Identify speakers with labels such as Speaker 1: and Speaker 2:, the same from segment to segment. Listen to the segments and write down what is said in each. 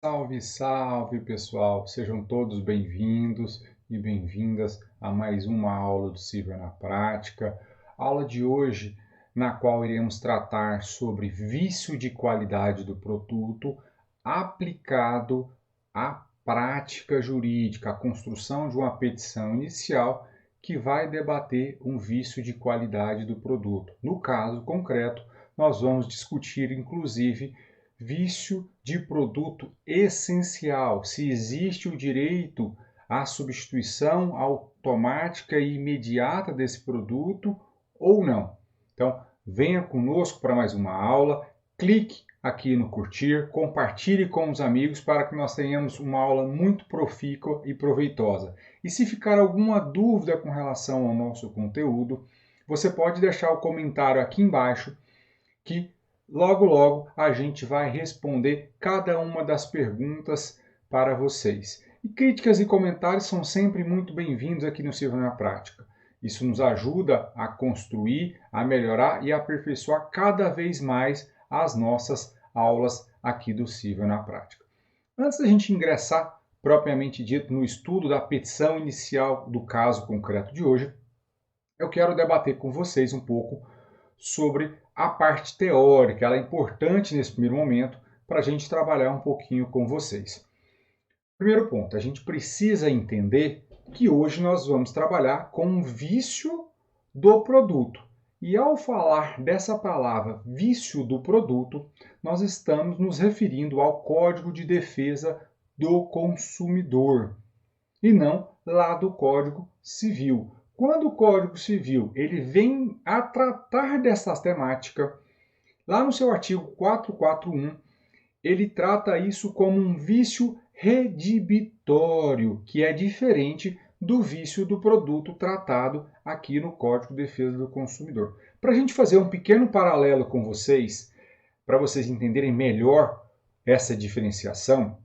Speaker 1: Salve, salve pessoal! Sejam todos bem-vindos e bem-vindas a mais uma aula do Cível na Prática. A aula de hoje, na qual iremos tratar sobre vício de qualidade do produto aplicado à prática jurídica, a construção de uma petição inicial que vai debater um vício de qualidade do produto. No caso concreto, nós vamos discutir, inclusive, vício de produto essencial, se existe o direito à substituição automática e imediata desse produto ou não. Então, venha conosco para mais uma aula, clique aqui no curtir, compartilhe com os amigos para que nós tenhamos uma aula muito profícua e proveitosa. E se ficar alguma dúvida com relação ao nosso conteúdo, você pode deixar o comentário aqui embaixo que logo a gente vai responder cada uma das perguntas para vocês. E críticas e comentários são sempre muito bem-vindos aqui no Cível na Prática. Isso nos ajuda a construir, a melhorar e a aperfeiçoar cada vez mais as nossas aulas aqui do Cível na Prática. Antes da gente ingressar propriamente dito no estudo da petição inicial do caso concreto de hoje, eu quero debater com vocês um pouco sobre a parte teórica. Ela é importante nesse primeiro momento para a gente trabalhar um pouquinho com vocês. Primeiro ponto, a gente precisa entender que hoje nós vamos trabalhar com um vício do produto. E ao falar dessa palavra vício do produto, nós estamos nos referindo ao Código de Defesa do Consumidor e não lá do Código Civil. Quando o Código Civil ele vem a tratar dessa temática, lá no seu artigo 441, ele trata isso como um vício redibitório, que é diferente do vício do produto tratado aqui no Código de Defesa do Consumidor. Para a gente fazer um pequeno paralelo com vocês, para vocês entenderem melhor essa diferenciação,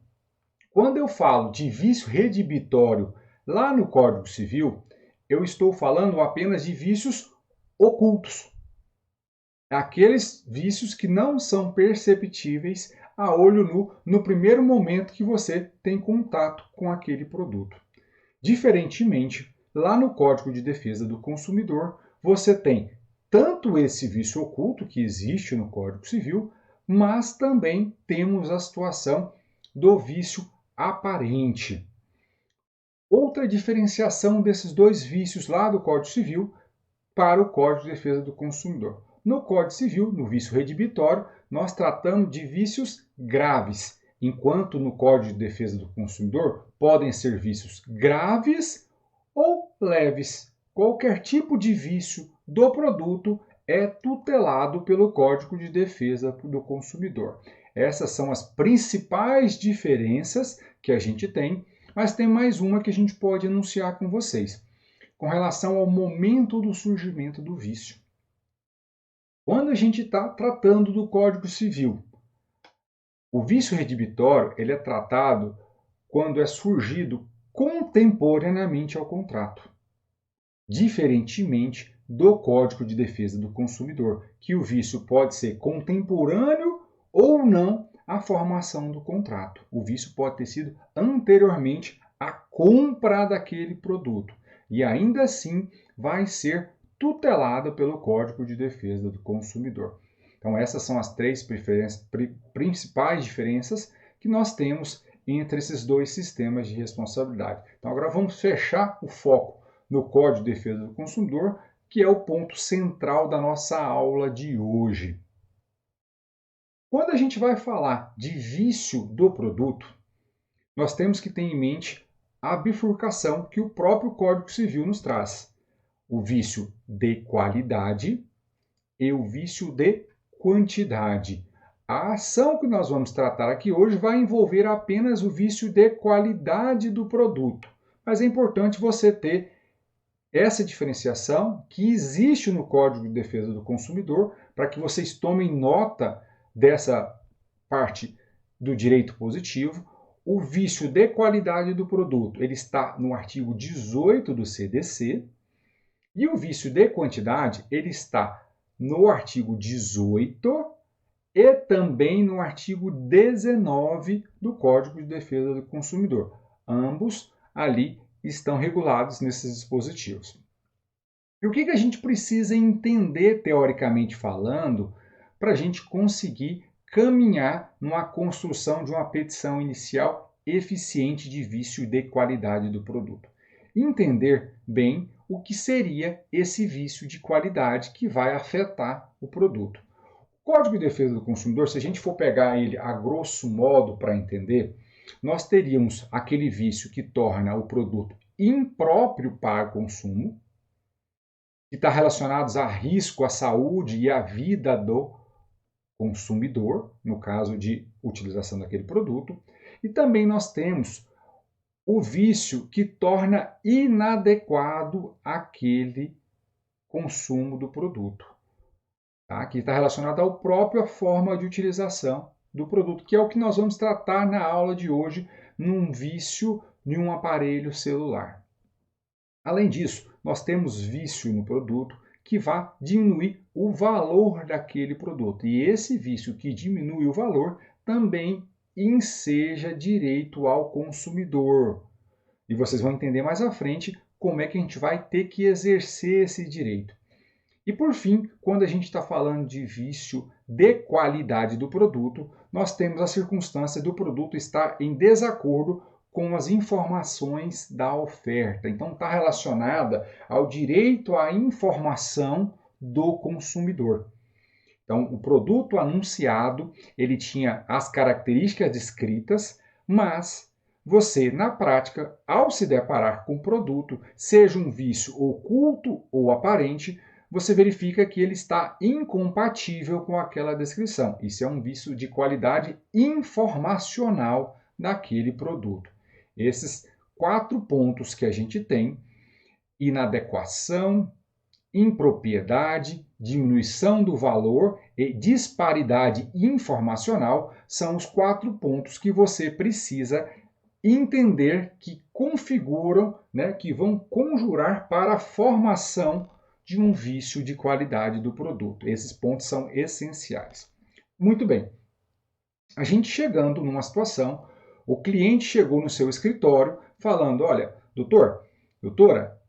Speaker 1: quando eu falo de vício redibitório lá no Código Civil, eu estou falando apenas de vícios ocultos. Aqueles vícios que não são perceptíveis a olho nu no primeiro momento que você tem contato com aquele produto. Diferentemente, lá no Código de Defesa do Consumidor, você tem tanto esse vício oculto que existe no Código Civil, mas também temos a situação do vício aparente. Outra diferenciação desses dois vícios lá do Código Civil para o Código de Defesa do Consumidor. No Código Civil, no vício redibitório, nós tratamos de vícios graves, enquanto no Código de Defesa do Consumidor podem ser vícios graves ou leves. Qualquer tipo de vício do produto é tutelado pelo Código de Defesa do Consumidor. Essas são as principais diferenças que a gente tem, mas tem mais uma que a gente pode enunciar com vocês, com relação ao momento do surgimento do vício. Quando a gente está tratando do Código Civil, o vício redibitório ele é tratado quando é surgido contemporaneamente ao contrato, diferentemente do Código de Defesa do Consumidor, que o vício pode ser contemporâneo ou não à formação do contrato. O vício pode ter sido anteriormente à compra daquele produto e ainda assim vai ser tutelado pelo Código de Defesa do Consumidor. Então essas são as três principais diferenças que nós temos entre esses dois sistemas de responsabilidade. Então agora vamos fechar o foco no Código de Defesa do Consumidor, que é o ponto central da nossa aula de hoje. Quando a gente vai falar de vício do produto, nós temos que ter em mente a bifurcação que o próprio Código Civil nos traz. O vício de qualidade e o vício de quantidade. A ação que nós vamos tratar aqui hoje vai envolver apenas o vício de qualidade do produto. Mas é importante você ter essa diferenciação que existe no Código de Defesa do Consumidor para que vocês tomem nota dessa parte do direito positivo. O vício de qualidade do produto ele está no artigo 18 do CDC e o vício de quantidade ele está no artigo 18 e também no artigo 19 do Código de Defesa do Consumidor. Ambos ali estão regulados nesses dispositivos. E o que a gente precisa entender, teoricamente falando, para a gente conseguir caminhar numa construção de uma petição inicial eficiente de vício e de qualidade do produto? Entender bem o que seria esse vício de qualidade que vai afetar o produto. O Código de Defesa do Consumidor, se a gente for pegar ele a grosso modo para entender, nós teríamos aquele vício que torna o produto impróprio para consumo, que está relacionado a risco à saúde e à vida do consumidor, no caso de utilização daquele produto. E também nós temos o vício que torna inadequado aquele consumo do produto, tá? Que está relacionado à própria forma de utilização do produto, que é o que nós vamos tratar na aula de hoje, num vício de um aparelho celular. Além disso, nós temos vício no produto que vai diminuir o valor daquele produto. E esse vício que diminui o valor também enseja direito ao consumidor. E vocês vão entender mais à frente como é que a gente vai ter que exercer esse direito. E por fim, quando a gente está falando de vício de qualidade do produto, nós temos a circunstância do produto estar em desacordo com as informações da oferta. Então, está relacionada ao direito à informação do consumidor. Então, o produto anunciado, ele tinha as características descritas, mas você, na prática, ao se deparar com o produto, seja um vício oculto ou aparente, você verifica que ele está incompatível com aquela descrição. Isso é um vício de qualidade informacional daquele produto. Esses 4 pontos que a gente tem: inadequação, impropriedade, diminuição do valor e disparidade informacional, são os 4 pontos que você precisa entender que configuram, que vão conjurar para a formação de um vício de qualidade do produto. Esses pontos são essenciais. Muito bem. A gente chegando numa situação, o cliente chegou no seu escritório falando: olha, doutora,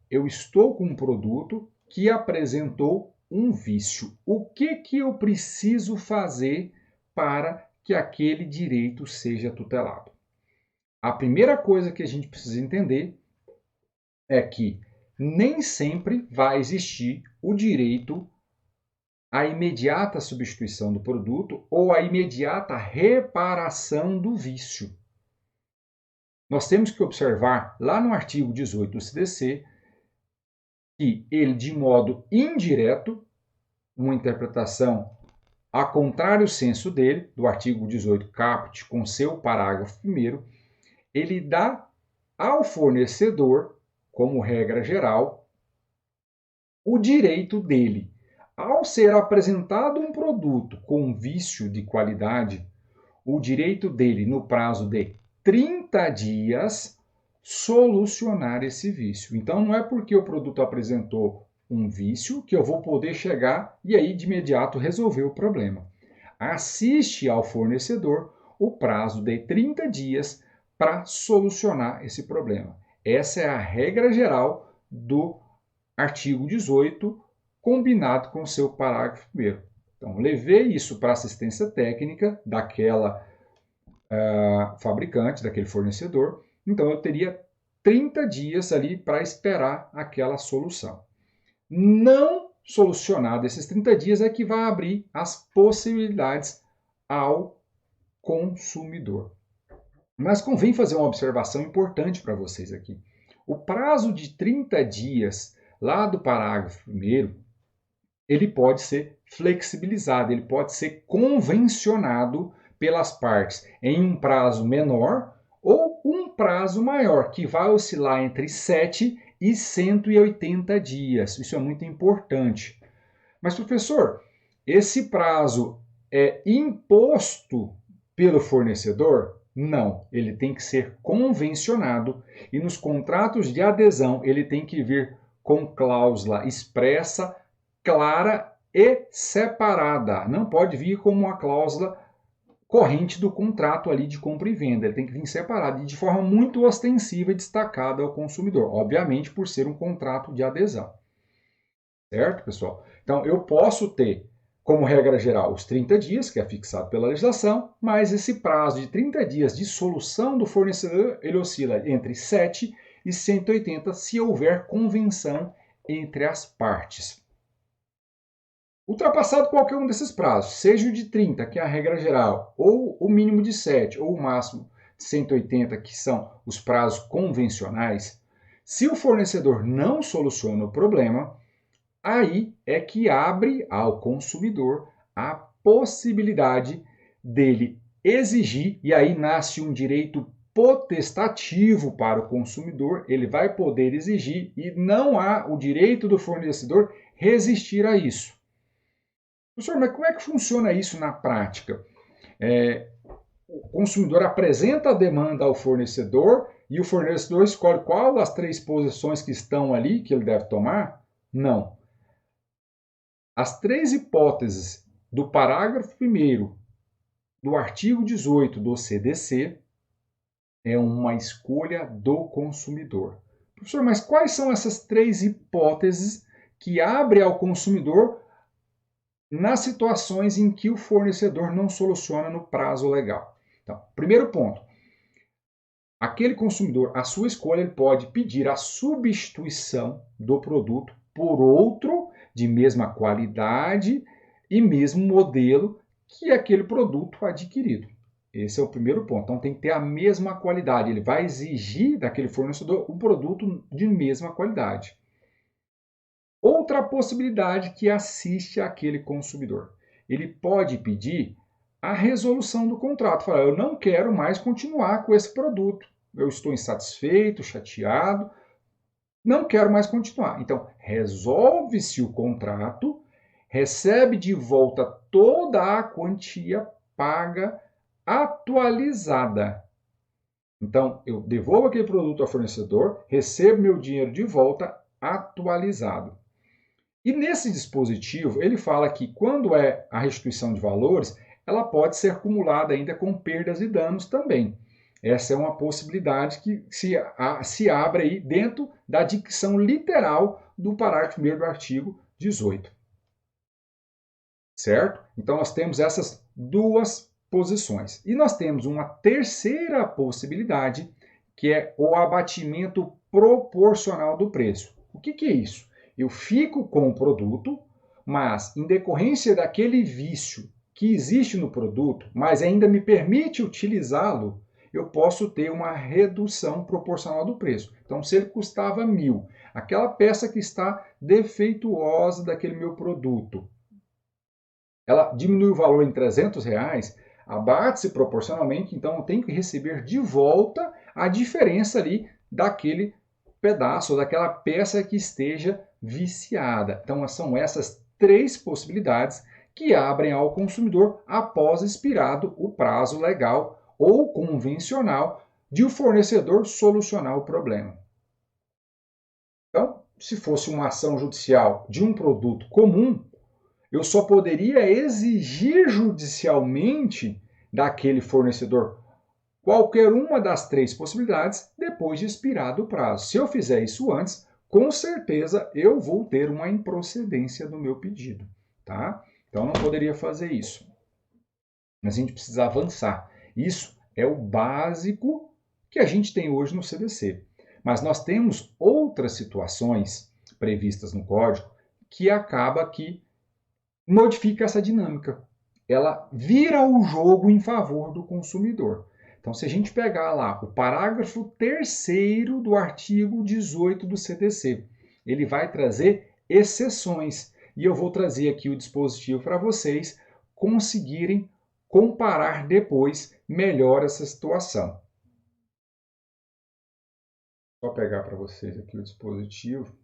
Speaker 1: eu estou com um produto que apresentou um vício. O que eu preciso fazer para que aquele direito seja tutelado? A primeira coisa que a gente precisa entender é que nem sempre vai existir o direito à imediata substituição do produto ou à imediata reparação do vício. Nós temos que observar lá no artigo 18 do CDC que ele, de modo indireto, uma interpretação a contrário senso dele, do artigo 18 caput, com seu parágrafo 1º, ele dá ao fornecedor, como regra geral, o direito dele, ao ser apresentado um produto com vício de qualidade, o direito dele, no prazo de 30 dias, solucionar esse vício. Então, não é porque o produto apresentou um vício que eu vou poder chegar e aí de imediato resolver o problema. Assiste ao fornecedor o prazo de 30 dias para solucionar esse problema. Essa é a regra geral do artigo 18, combinado com o seu parágrafo 1º. Então, levei isso para a assistência técnica daquela fabricante, daquele fornecedor. Então, eu teria 30 dias ali para esperar aquela solução. Não solucionado esses 30 dias é que vai abrir as possibilidades ao consumidor. Mas convém fazer uma observação importante para vocês aqui. O prazo de 30 dias, lá do parágrafo 1º, ele pode ser flexibilizado, ele pode ser convencionado pelas partes em um prazo menor ou um prazo maior, que vai oscilar entre 7 e 180 dias. Isso é muito importante. Mas, professor, esse prazo é imposto pelo fornecedor? Não, ele tem que ser convencionado e nos contratos de adesão ele tem que vir com cláusula expressa, clara e separada. Não pode vir como uma cláusula corrente do contrato ali de compra e venda. Ele tem que vir separado e de forma muito ostensiva e destacada ao consumidor. Obviamente, por ser um contrato de adesão. Certo, pessoal? Então, eu posso ter, como regra geral, os 30 dias, que é fixado pela legislação, mas esse prazo de 30 dias de solução do fornecedor, ele oscila entre 7 e 180 se houver convenção entre as partes. Ultrapassado qualquer um desses prazos, seja o de 30, que é a regra geral, ou o mínimo de 7, ou o máximo de 180, que são os prazos convencionais, se o fornecedor não soluciona o problema, aí é que abre ao consumidor a possibilidade dele exigir, e aí nasce um direito potestativo para o consumidor, ele vai poder exigir e não há o direito do fornecedor resistir a isso. Professor, mas como é que funciona isso na prática? O consumidor apresenta a demanda ao fornecedor e o fornecedor escolhe qual das 3 posições que estão ali que ele deve tomar? Não. As 3 hipóteses do parágrafo 1º do artigo 18 do CDC é uma escolha do consumidor. Professor, mas quais são essas 3 hipóteses que abrem ao consumidor nas situações em que o fornecedor não soluciona no prazo legal? Então, primeiro ponto, aquele consumidor, a sua escolha, ele pode pedir a substituição do produto por outro de mesma qualidade e mesmo modelo que aquele produto adquirido. Esse é o primeiro ponto. Então tem que ter a mesma qualidade. Ele vai exigir daquele fornecedor um produto de mesma qualidade. Outra possibilidade que assiste àquele consumidor. Ele pode pedir a resolução do contrato. Falar, eu não quero mais continuar com esse produto. Eu estou insatisfeito, chateado, não quero mais continuar. Então, resolve-se o contrato, recebe de volta toda a quantia paga atualizada. Então, eu devolvo aquele produto ao fornecedor, recebo meu dinheiro de volta atualizado. E nesse dispositivo, ele fala que quando é a restituição de valores, ela pode ser acumulada ainda com perdas e danos também. Essa é uma possibilidade que se abre aí dentro da dicção literal do parágrafo 1º do artigo 18. Certo? Então, nós temos essas 2 posições. E nós temos uma terceira possibilidade, que é o abatimento proporcional do preço. O que é isso? Eu fico com o produto, mas em decorrência daquele vício que existe no produto, mas ainda me permite utilizá-lo, eu posso ter uma redução proporcional do preço. Então, se ele custava 1.000, aquela peça que está defeituosa daquele meu produto, ela diminui o valor em R$300, abate-se proporcionalmente, então eu tenho que receber de volta a diferença ali daquele pedaço, daquela peça que esteja viciada. Então são essas 3 possibilidades que abrem ao consumidor após expirado o prazo legal ou convencional de o fornecedor solucionar o problema. Então, se fosse uma ação judicial de um produto comum, eu só poderia exigir judicialmente daquele fornecedor qualquer uma das 3 possibilidades depois de expirado o prazo. Se eu fizer isso antes, com certeza eu vou ter uma improcedência do meu pedido, tá? Então não poderia fazer isso. Mas a gente precisa avançar. Isso é o básico que a gente tem hoje no CDC. Mas nós temos outras situações previstas no código que acaba que modifica essa dinâmica. Ela vira o jogo em favor do consumidor. Então, se a gente pegar lá o parágrafo 3º do artigo 18 do CDC, ele vai trazer exceções. E eu vou trazer aqui o dispositivo para vocês conseguirem comparar depois melhor essa situação. Vou pegar para vocês aqui o dispositivo.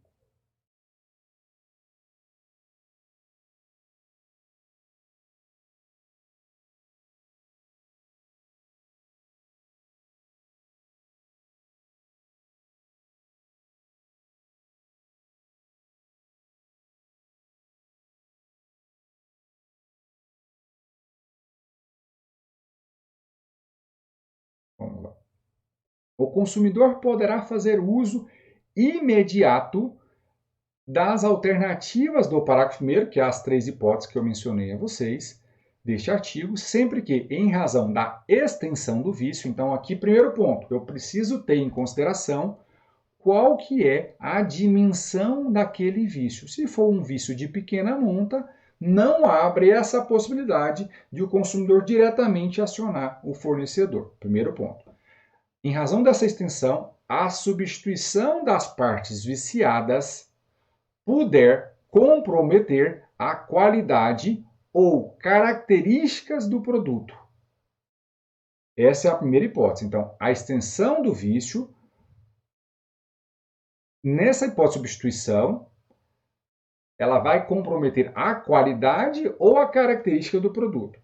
Speaker 1: O consumidor poderá fazer uso imediato das alternativas do parágrafo 1º, que é as 3 hipóteses que eu mencionei a vocês, deste artigo, sempre que, em razão da extensão do vício, então aqui, primeiro ponto, eu preciso ter em consideração qual que é a dimensão daquele vício. Se for um vício de pequena monta, não abre essa possibilidade de o consumidor diretamente acionar o fornecedor. Primeiro ponto. Em razão dessa extensão, a substituição das partes viciadas puder comprometer a qualidade ou características do produto. Essa é a primeira hipótese. Então, a extensão do vício, nessa hipótese de substituição, ela vai comprometer a qualidade ou a característica do produto.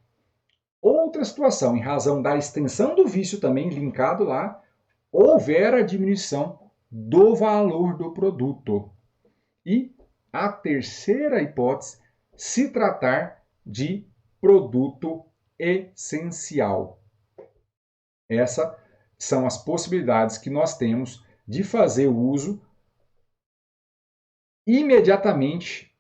Speaker 1: Outra situação, em razão da extensão do vício também linkado lá, houver a diminuição do valor do produto. E a terceira hipótese, se tratar de produto essencial. Essas são as possibilidades que nós temos de fazer uso imediatamente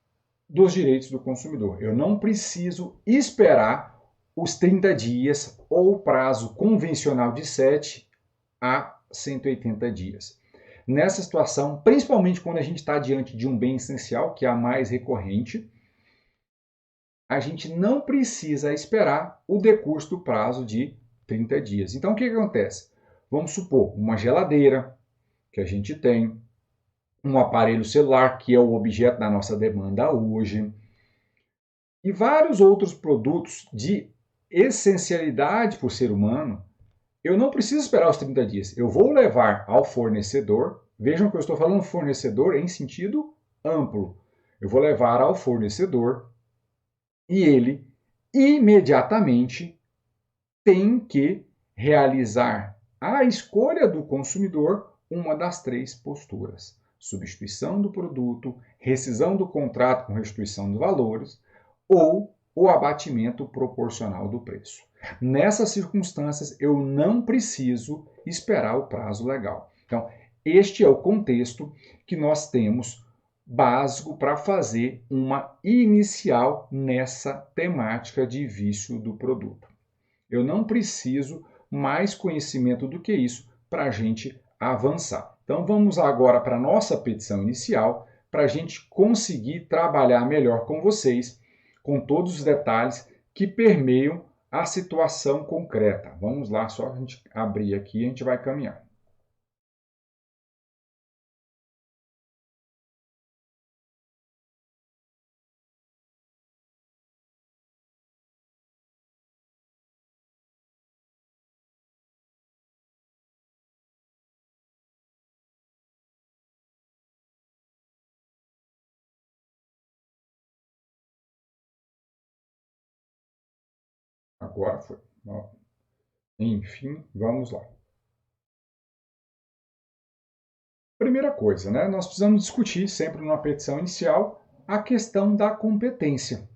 Speaker 1: dos direitos do consumidor. Eu não preciso esperar os 30 dias ou o prazo convencional de 7 a 180 dias. Nessa situação, principalmente quando a gente está diante de um bem essencial, que é a mais recorrente, a gente não precisa esperar o decurso do prazo de 30 dias. Então, o que acontece? Vamos supor, uma geladeira que a gente tem, um aparelho celular, que é o objeto da nossa demanda hoje, e vários outros produtos de essencialidade para o ser humano. Eu não preciso esperar os 30 dias. Eu vou levar ao fornecedor. Vejam que eu estou falando fornecedor em sentido amplo. Eu vou levar ao fornecedor e ele imediatamente tem que realizar a escolha do consumidor, uma das 3 posturas: substituição do produto, rescisão do contrato com restituição de valores ou o abatimento proporcional do preço. Nessas circunstâncias, eu não preciso esperar o prazo legal. Então, este é o contexto que nós temos básico para fazer uma inicial nessa temática de vício do produto. Eu não preciso mais conhecimento do que isso para a gente avançar. Então, vamos agora para a nossa petição inicial, para a gente conseguir trabalhar melhor com vocês, com todos os detalhes que permeiam a situação concreta. Vamos lá, só a gente abrir aqui e a gente vai caminhar. Agora foi. Enfim, vamos lá. Primeira coisa, né? Nós precisamos discutir sempre numa petição inicial a questão da competência.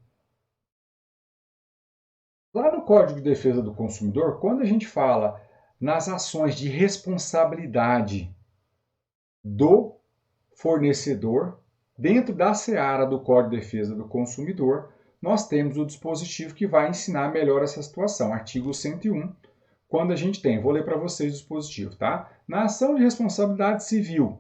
Speaker 1: Lá no Código de Defesa do Consumidor, quando a gente fala nas ações de responsabilidade do fornecedor, dentro da seara do Código de Defesa do Consumidor, nós temos o dispositivo que vai ensinar melhor essa situação. Artigo 101, quando a gente tem, vou ler para vocês o dispositivo, tá? Na ação de responsabilidade civil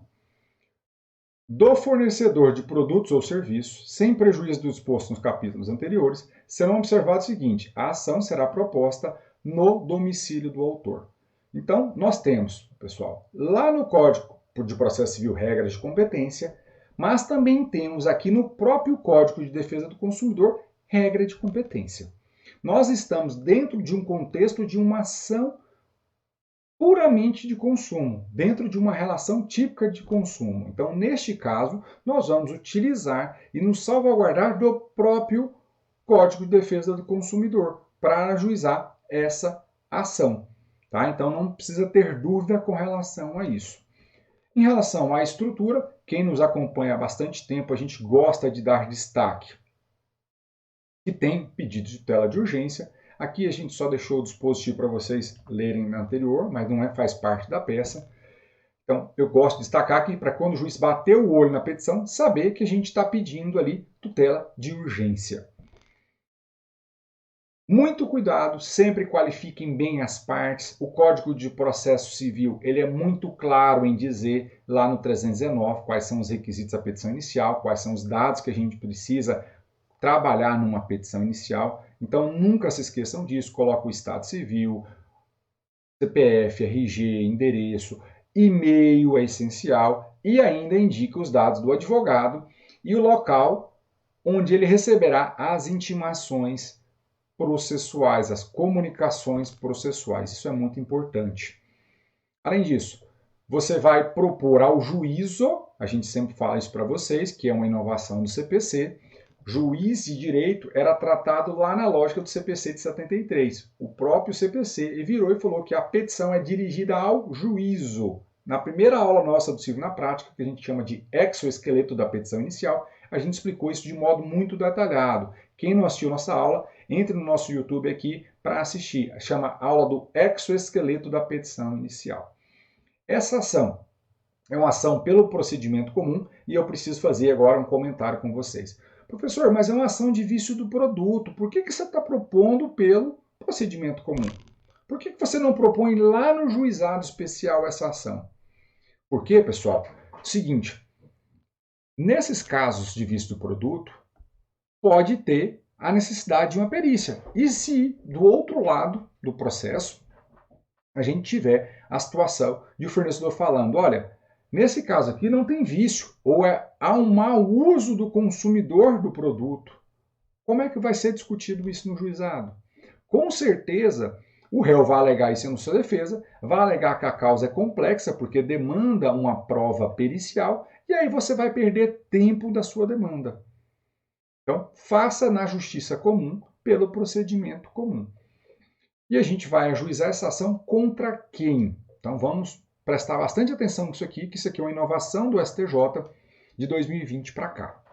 Speaker 1: do fornecedor de produtos ou serviços, sem prejuízo do disposto nos capítulos anteriores, serão observados o seguinte: a ação será proposta no domicílio do autor. Então, nós temos, pessoal, lá no Código de Processo Civil, regras de competência, mas também temos aqui no próprio Código de Defesa do Consumidor, regra de competência. Nós estamos dentro de um contexto de uma ação puramente de consumo, dentro de uma relação típica de consumo. Então, neste caso, nós vamos utilizar e nos salvaguardar do próprio Código de Defesa do Consumidor para ajuizar essa ação. Tá? Então, não precisa ter dúvida com relação a isso. Em relação à estrutura, quem nos acompanha há bastante tempo, a gente gosta de dar destaque que tem pedido de tutela de urgência. Aqui a gente só deixou o dispositivo para vocês lerem na anterior, mas não faz parte da peça. Então, eu gosto de destacar aqui para quando o juiz bater o olho na petição, saber que a gente está pedindo ali tutela de urgência. Muito cuidado, sempre qualifiquem bem as partes. O Código de Processo Civil ele é muito claro em dizer lá no 319 quais são os requisitos da petição inicial, quais são os dados que a gente precisa trabalhar numa petição inicial. Então, nunca se esqueçam disso. Coloca o Estado Civil, CPF, RG, endereço, e-mail é essencial e ainda indica os dados do advogado e o local onde ele receberá as intimações processuais, as comunicações processuais. Isso é muito importante. Além disso, você vai propor ao juízo, a gente sempre fala isso para vocês, que é uma inovação do CPC, juiz de direito era tratado lá na lógica do CPC de 73. O próprio CPC virou e falou que a petição é dirigida ao juízo. Na primeira aula nossa do Civil na Prática, que a gente chama de exoesqueleto da petição inicial, a gente explicou isso de modo muito detalhado. Quem não assistiu nossa aula, entre no nosso YouTube aqui para assistir. Chama aula do exoesqueleto da petição inicial. Essa ação é uma ação pelo procedimento comum e eu preciso fazer agora um comentário com vocês. Professor, mas é uma ação de vício do produto. Por que você está propondo pelo procedimento comum? Por que você não propõe lá no juizado especial essa ação? Por quê, pessoal? Seguinte, nesses casos de vício do produto, pode ter a necessidade de uma perícia. E se, do outro lado do processo, a gente tiver a situação de o fornecedor falando, olha, nesse caso aqui não tem vício, ou há um mau uso do consumidor do produto. Como é que vai ser discutido isso no juizado? Com certeza, o réu vai alegar isso na sua defesa, vai alegar que a causa é complexa, porque demanda uma prova pericial, e aí você vai perder tempo da sua demanda. Então, faça na justiça comum, pelo procedimento comum. E a gente vai ajuizar essa ação contra quem? Então, vamos prestar bastante atenção nisso aqui, que isso aqui é uma inovação do STJ de 2020 para cá.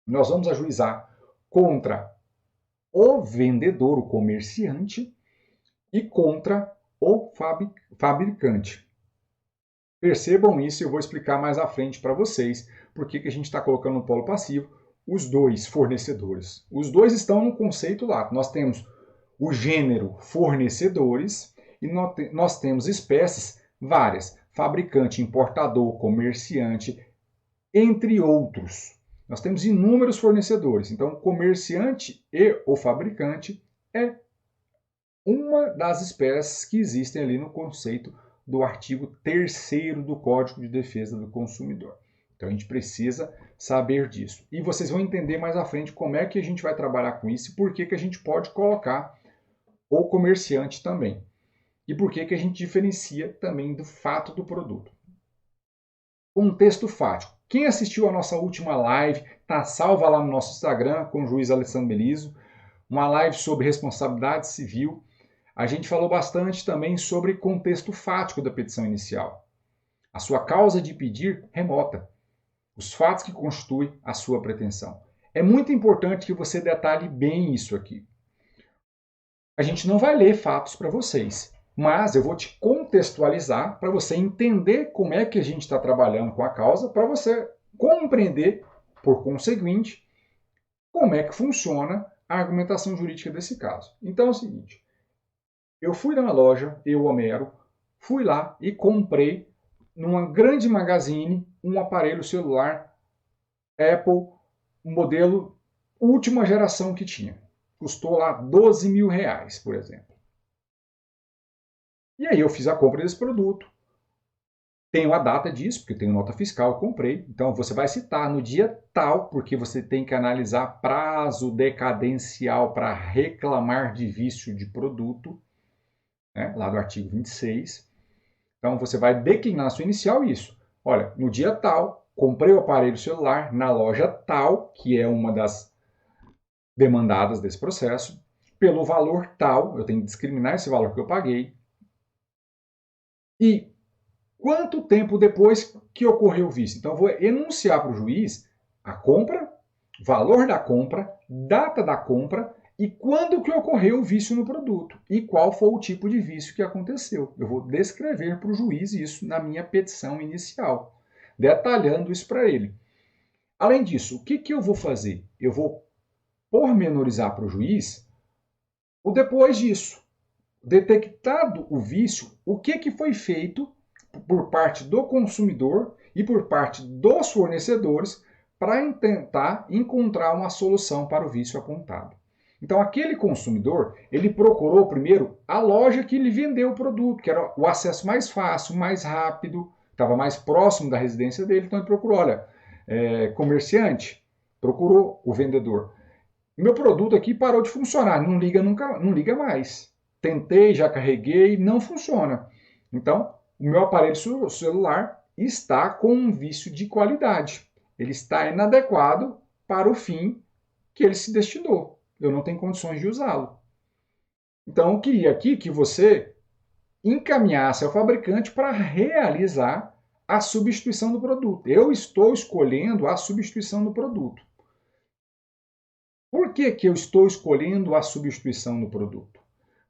Speaker 1: Nós vamos ajuizar contra o vendedor, o comerciante, e contra o fabricante. Percebam isso e eu vou explicar mais à frente para vocês por que a gente está colocando no polo passivo os dois fornecedores. Os dois estão no conceito lá. Nós temos o gênero fornecedores e nós temos espécies várias, fabricante, importador, comerciante, entre outros. Nós temos inúmeros fornecedores. Então, o comerciante e o fabricante é uma das espécies que existem ali no conceito do artigo 3º do Código de Defesa do Consumidor. Então, a gente precisa saber disso. E vocês vão entender mais à frente como é que a gente vai trabalhar com isso e por que a gente pode colocar o comerciante também. E por que a gente diferencia também do fato do produto. Contexto fático. Quem assistiu a nossa última live, está salva lá no nosso Instagram com o juiz Alessandro Belizo, uma live sobre responsabilidade civil. A gente falou bastante também sobre contexto fático da petição inicial. A sua causa de pedir remota. Os fatos que constituem a sua pretensão. É muito importante que você detalhe bem isso aqui. A gente não vai ler fatos para vocês, mas eu vou te contextualizar para você entender como é que a gente está trabalhando com a causa, para você compreender, por conseguinte, como é que funciona a argumentação jurídica desse caso. Então é o seguinte, eu fui na loja, eu, Homero, fui lá e comprei numa grande magazine um aparelho celular Apple, modelo última geração que tinha. Custou lá 12 mil reais, por exemplo. E aí eu fiz a compra desse produto. Tenho a data disso, porque tenho nota fiscal, eu comprei. Então você vai citar no dia tal, porque você tem que analisar prazo decadencial para reclamar de vício de produto, né, lá do artigo 26. Então você vai declinar na sua inicial isso. Olha, no dia tal, comprei o aparelho celular na loja tal, que é uma das demandadas desse processo, pelo valor tal, eu tenho que discriminar esse valor que eu paguei. E quanto tempo depois que ocorreu o vício? Então eu vou enunciar para o juiz a compra, valor da compra, data da compra e quando que ocorreu o vício no produto e qual foi o tipo de vício que aconteceu. Eu vou descrever para o juiz isso na minha petição inicial, detalhando isso para ele. Além disso, o que eu vou fazer? Eu vou pormenorizar para o juiz o depois disso. Detectado o vício, o que foi feito por parte do consumidor e por parte dos fornecedores para tentar encontrar uma solução para o vício apontado. Então, aquele consumidor, ele procurou primeiro a loja que lhe vendeu o produto, que era o acesso mais fácil, mais rápido, estava mais próximo da residência dele, então ele procurou, olha, comerciante, procurou o vendedor. Meu produto aqui parou de funcionar, não liga nunca, não liga mais. Tentei, já carreguei, não funciona. Então, o meu aparelho celular está com um vício de qualidade. Ele está inadequado para o fim que ele se destinou. Eu não tenho condições de usá-lo. Então, eu queria aqui que você encaminhasse ao fabricante para realizar a substituição do produto. Eu estou escolhendo a substituição do produto. Por que eu estou escolhendo a substituição do produto?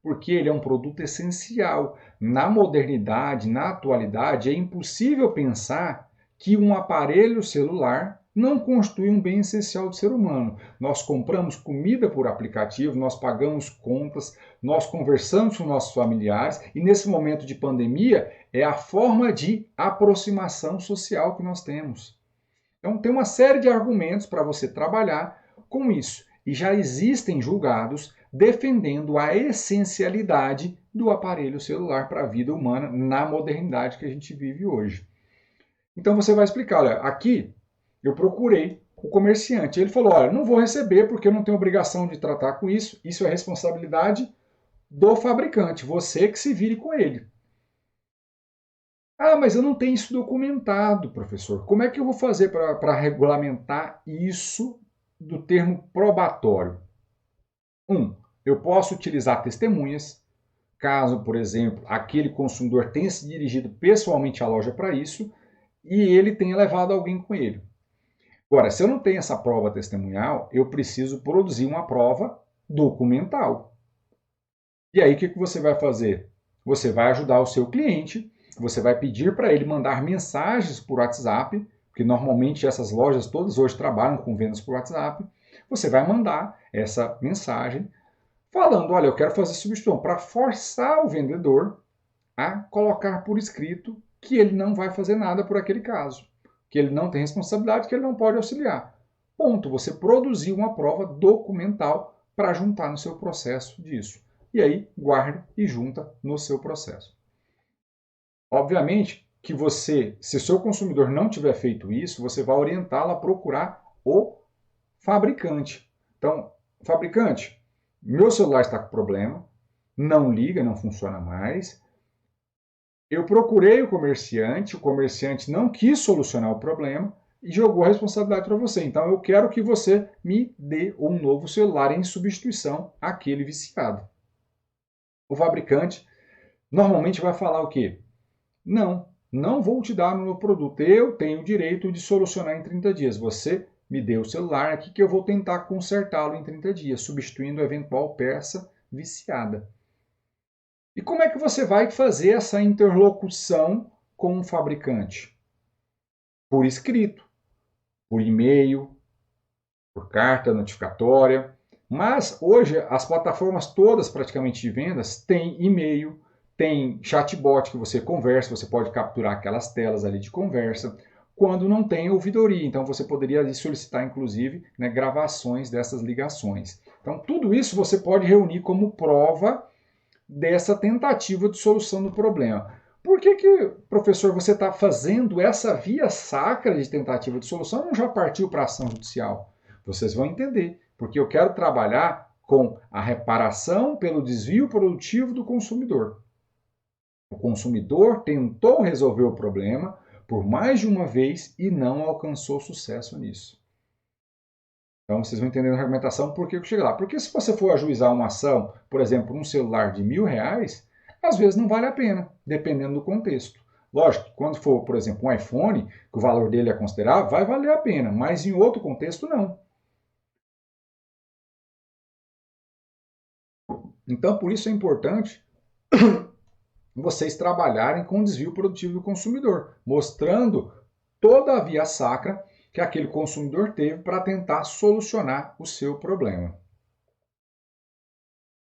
Speaker 1: Porque ele é um produto essencial. Na modernidade, na atualidade, é impossível pensar que um aparelho celular não constitui um bem essencial do ser humano. Nós compramos comida por aplicativo, nós pagamos contas, nós conversamos com nossos familiares e nesse momento de pandemia é a forma de aproximação social que nós temos. Então tem uma série de argumentos para você trabalhar com isso. E já existem julgados defendendo a essencialidade do aparelho celular para a vida humana na modernidade que a gente vive hoje. Então você vai explicar, olha, aqui eu procurei o comerciante. Ele falou, olha, não vou receber porque eu não tenho obrigação de tratar com isso. Isso é responsabilidade do fabricante, você que se vire com ele. Ah, mas eu não tenho isso documentado, professor. Como é que eu vou fazer para regulamentar isso do termo probatório? Eu posso utilizar testemunhas, caso, por exemplo, aquele consumidor tenha se dirigido pessoalmente à loja para isso e ele tenha levado alguém com ele. Agora, se eu não tenho essa prova testemunhal, eu preciso produzir uma prova documental. E aí, o que você vai fazer? Você vai ajudar o seu cliente, você vai pedir para ele mandar mensagens por WhatsApp, porque normalmente essas lojas todas hoje trabalham com vendas por WhatsApp. Você vai mandar essa mensagem falando, olha, eu quero fazer substituição, para forçar o vendedor a colocar por escrito que ele não vai fazer nada por aquele caso, que ele não tem responsabilidade, que ele não pode auxiliar. Ponto. Você produziu uma prova documental para juntar no seu processo disso. E aí, guarda e junta no seu processo. Obviamente que você, se o seu consumidor não tiver feito isso, você vai orientá-lo a procurar o fabricante. Então, fabricante, meu celular está com problema, não liga, não funciona mais. Eu procurei o comerciante não quis solucionar o problema e jogou a responsabilidade para você. Então, eu quero que você me dê um novo celular em substituição àquele viciado. O fabricante normalmente vai falar o quê? Não vou te dar o meu produto. Eu tenho o direito de solucionar em 30 dias. Você me deu o celular aqui que eu vou tentar consertá-lo em 30 dias, substituindo a eventual peça viciada. E como é que você vai fazer essa interlocução com o fabricante? Por escrito, por e-mail, por carta notificatória. Mas hoje as plataformas todas praticamente de vendas têm e-mail, tem chatbot que você conversa, você pode capturar aquelas telas ali de conversa, quando não tem ouvidoria. Então você poderia solicitar, inclusive, gravações dessas ligações. Então tudo isso você pode reunir como prova dessa tentativa de solução do problema. Por que, professor, você está fazendo essa via sacra de tentativa de solução e não já partiu para a ação judicial? Vocês vão entender, porque eu quero trabalhar com a reparação pelo desvio produtivo do consumidor. O consumidor tentou resolver o problema por mais de uma vez e não alcançou sucesso nisso. Então vocês vão entender a argumentação por que eu cheguei lá. Porque se você for ajuizar uma ação, por exemplo, um celular de R$1.000, às vezes não vale a pena, dependendo do contexto. Lógico que quando for, por exemplo, um iPhone, que o valor dele é considerável, vai valer a pena, mas em outro contexto não. Então, por isso é importante vocês trabalharem com o desvio produtivo do consumidor, mostrando toda a via sacra que aquele consumidor teve para tentar solucionar o seu problema.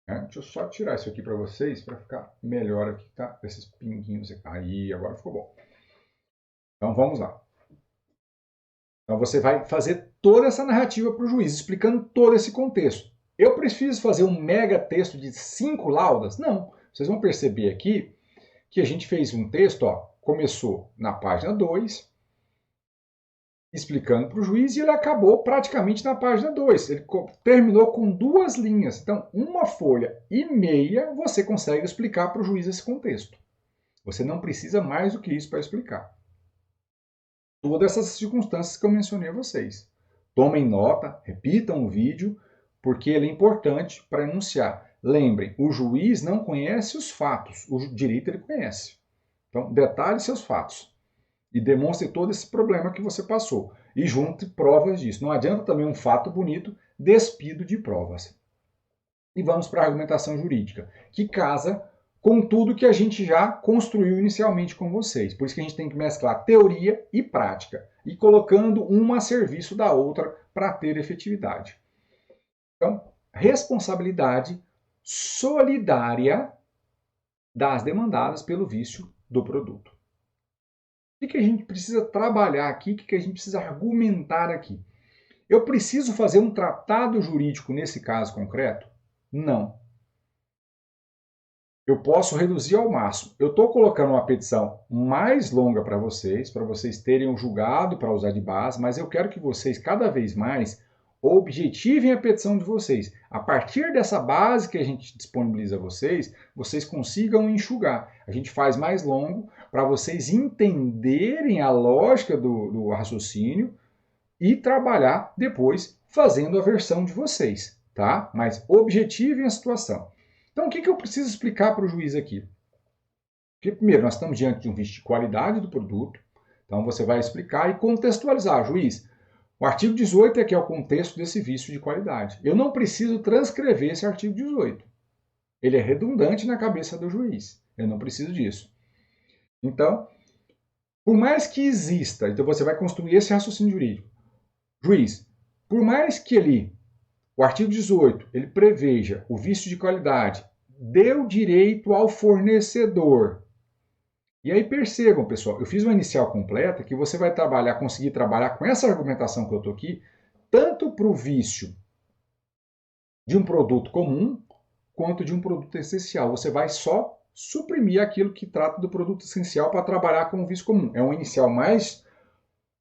Speaker 1: Deixa eu só tirar isso aqui para vocês, para ficar melhor aqui, tá? Esses pinguinhos aqui. Aí, agora ficou bom. Então, vamos lá. Então, você vai fazer toda essa narrativa para o juiz, explicando todo esse contexto. Eu preciso fazer um mega texto de 5 laudas? Não. Vocês vão perceber aqui que a gente fez um texto, ó, começou na página 2, explicando para o juiz, e ele acabou praticamente na página 2. Ele terminou com 2 linhas. Então, 1,5 folha você consegue explicar para o juiz esse contexto. Você não precisa mais do que isso para explicar. Todas essas circunstâncias que eu mencionei a vocês. Tomem nota, repitam o vídeo, porque ele é importante para enunciar. Lembrem, o juiz não conhece os fatos, o direito ele conhece. Então, detalhe seus fatos e demonstre todo esse problema que você passou. E junte provas disso. Não adianta também um fato bonito despido de provas. E vamos para a argumentação jurídica, que casa com tudo que a gente já construiu inicialmente com vocês. Por isso que a gente tem que mesclar teoria e prática, e colocando uma a serviço da outra para ter efetividade. Então, responsabilidade solidária das demandadas pelo vício do produto. O que a gente precisa trabalhar aqui? O que a gente precisa argumentar aqui? Eu preciso fazer um tratado jurídico nesse caso concreto? Não. Eu posso reduzir ao máximo. Eu estou colocando uma petição mais longa para vocês terem um julgado para usar de base, mas eu quero que vocês cada vez mais objetivem a petição de vocês. A partir dessa base que a gente disponibiliza a vocês, vocês consigam enxugar. A gente faz mais longo para vocês entenderem a lógica do raciocínio e trabalhar depois fazendo a versão de vocês, tá? Mas objetivem a situação. Então, o que eu preciso explicar para o juiz aqui? Porque, primeiro, nós estamos diante de um vício de qualidade do produto. Então, você vai explicar e contextualizar. Juiz, o artigo 18 é que é o contexto desse vício de qualidade. Eu não preciso transcrever esse artigo 18. Ele é redundante na cabeça do juiz. Eu não preciso disso. Então, por mais que exista, então você vai construir esse raciocínio jurídico. Juiz, por mais que o artigo 18, ele preveja o vício de qualidade, deu direito ao fornecedor. E aí percebam, pessoal, eu fiz uma inicial completa que você vai conseguir trabalhar com essa argumentação que eu estou aqui, tanto para o vício de um produto comum, quanto de um produto essencial. Você vai só suprimir aquilo que trata do produto essencial para trabalhar com o vício comum. É uma inicial mais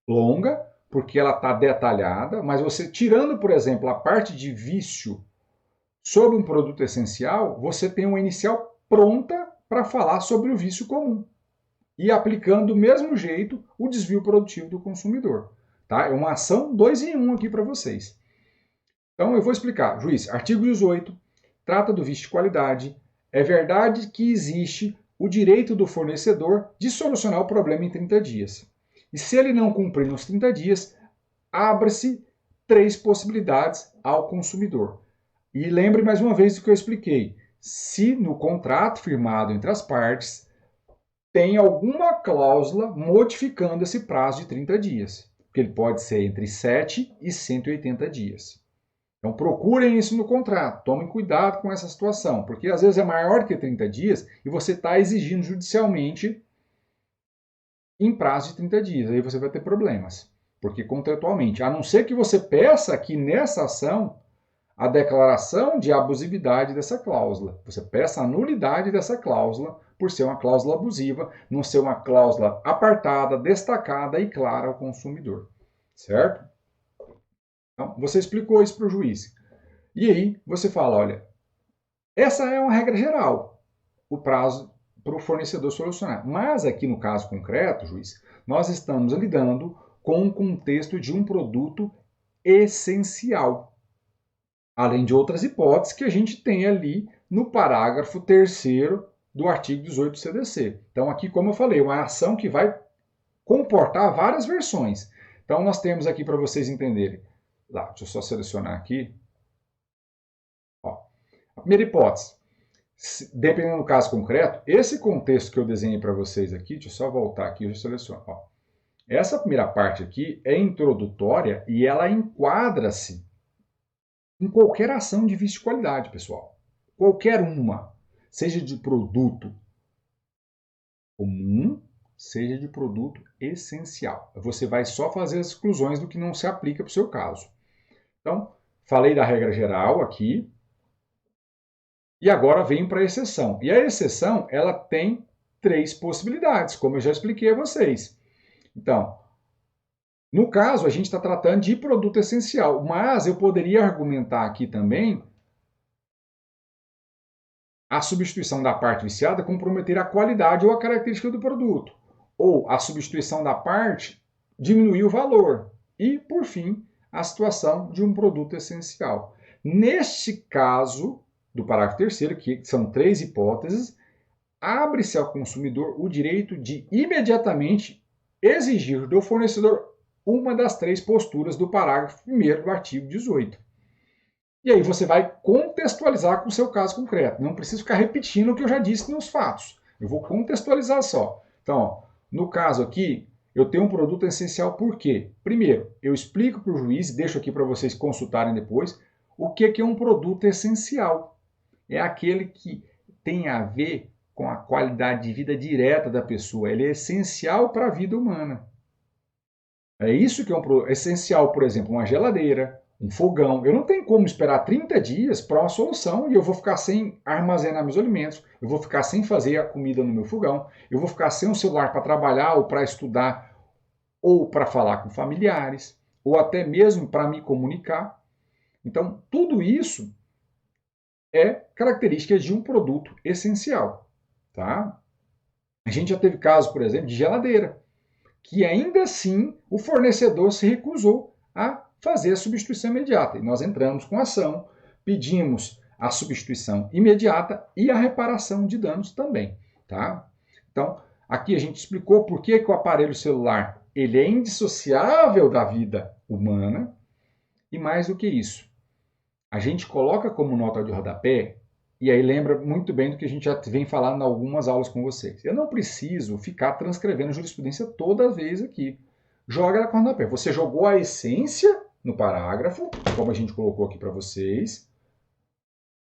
Speaker 1: longa, porque ela está detalhada, mas você tirando, por exemplo, a parte de vício sobre um produto essencial, você tem uma inicial pronta para falar sobre o vício comum e aplicando do mesmo jeito o desvio produtivo do consumidor. Tá? É uma ação 2 em 1 aqui para vocês. Então eu vou explicar. Juiz, artigo 18 trata do vício de qualidade. É verdade que existe o direito do fornecedor de solucionar o problema em 30 dias. E se ele não cumprir nos 30 dias, abre-se 3 possibilidades ao consumidor. E lembre mais uma vez do que eu expliquei. Se no contrato firmado entre as partes tem alguma cláusula modificando esse prazo de 30 dias. Porque ele pode ser entre 7 e 180 dias. Então procurem isso no contrato, tomem cuidado com essa situação, porque às vezes é maior que 30 dias e você está exigindo judicialmente em prazo de 30 dias. Aí você vai ter problemas, porque contratualmente, a não ser que você peça aqui nessa ação a declaração de abusividade dessa cláusula. Você peça a nulidade dessa cláusula por ser uma cláusula abusiva, não ser uma cláusula apartada, destacada e clara ao consumidor. Certo? Então, você explicou isso para o juiz. E aí você fala, olha, essa é uma regra geral, o prazo para o fornecedor solucionar. Mas aqui no caso concreto, juiz, nós estamos lidando com o contexto de um produto essencial. Além de outras hipóteses que a gente tem ali no parágrafo 3º do artigo 18 do CDC. Então aqui, como eu falei, uma ação que vai comportar várias versões. Então nós temos aqui para vocês entenderem. Lá, deixa eu só selecionar aqui. Ó, a Primeira hipótese, dependendo do caso concreto, esse contexto que eu desenhei para vocês aqui, deixa eu só voltar aqui, eu já seleciono. Ó. Essa primeira parte aqui é introdutória e ela enquadra-se em qualquer ação de vício de qualidade, pessoal. Qualquer uma, seja de produto comum, seja de produto essencial. Você vai só fazer as exclusões do que não se aplica para o seu caso. Então, falei da regra geral aqui, e agora venho para a exceção. E a exceção, ela tem 3 possibilidades, como eu já expliquei a vocês. Então, no caso, a gente está tratando de produto essencial, mas eu poderia argumentar aqui também a substituição da parte viciada comprometer a qualidade ou a característica do produto, ou a substituição da parte diminuir o valor, e, por fim, a situação de um produto essencial. Neste caso do parágrafo 3º, que são 3 hipóteses, abre-se ao consumidor o direito de imediatamente exigir do fornecedor uma das 3 posturas do parágrafo 1º do artigo 18. E aí você vai contextualizar com o seu caso concreto. Não preciso ficar repetindo o que eu já disse nos fatos. Eu vou contextualizar só. Então, ó, no caso aqui, eu tenho um produto essencial por quê? Primeiro, eu explico para o juiz, e deixo aqui para vocês consultarem depois, o que é um produto essencial. É aquele que tem a ver com a qualidade de vida direta da pessoa. Ele é essencial para a vida humana. É isso que é um produto essencial, por exemplo, uma geladeira, um fogão. Eu não tenho como esperar 30 dias para uma solução e eu vou ficar sem armazenar meus alimentos, eu vou ficar sem fazer a comida no meu fogão, eu vou ficar sem um celular para trabalhar ou para estudar ou para falar com familiares ou até mesmo para me comunicar. Então, tudo isso é característica de um produto essencial, tá? A gente já teve casos, por exemplo, de geladeira, que ainda assim o fornecedor se recusou a fazer a substituição imediata. E nós entramos com ação, pedimos a substituição imediata e a reparação de danos também, tá? Então, aqui a gente explicou por que o aparelho celular ele é indissociável da vida humana e mais do que isso. A gente coloca como nota de rodapé, e aí lembra muito bem do que a gente já vem falando em algumas aulas com vocês. Eu não preciso ficar transcrevendo jurisprudência toda vez aqui. Joga ela com o rodapé. Você jogou a essência no parágrafo, como a gente colocou aqui para vocês,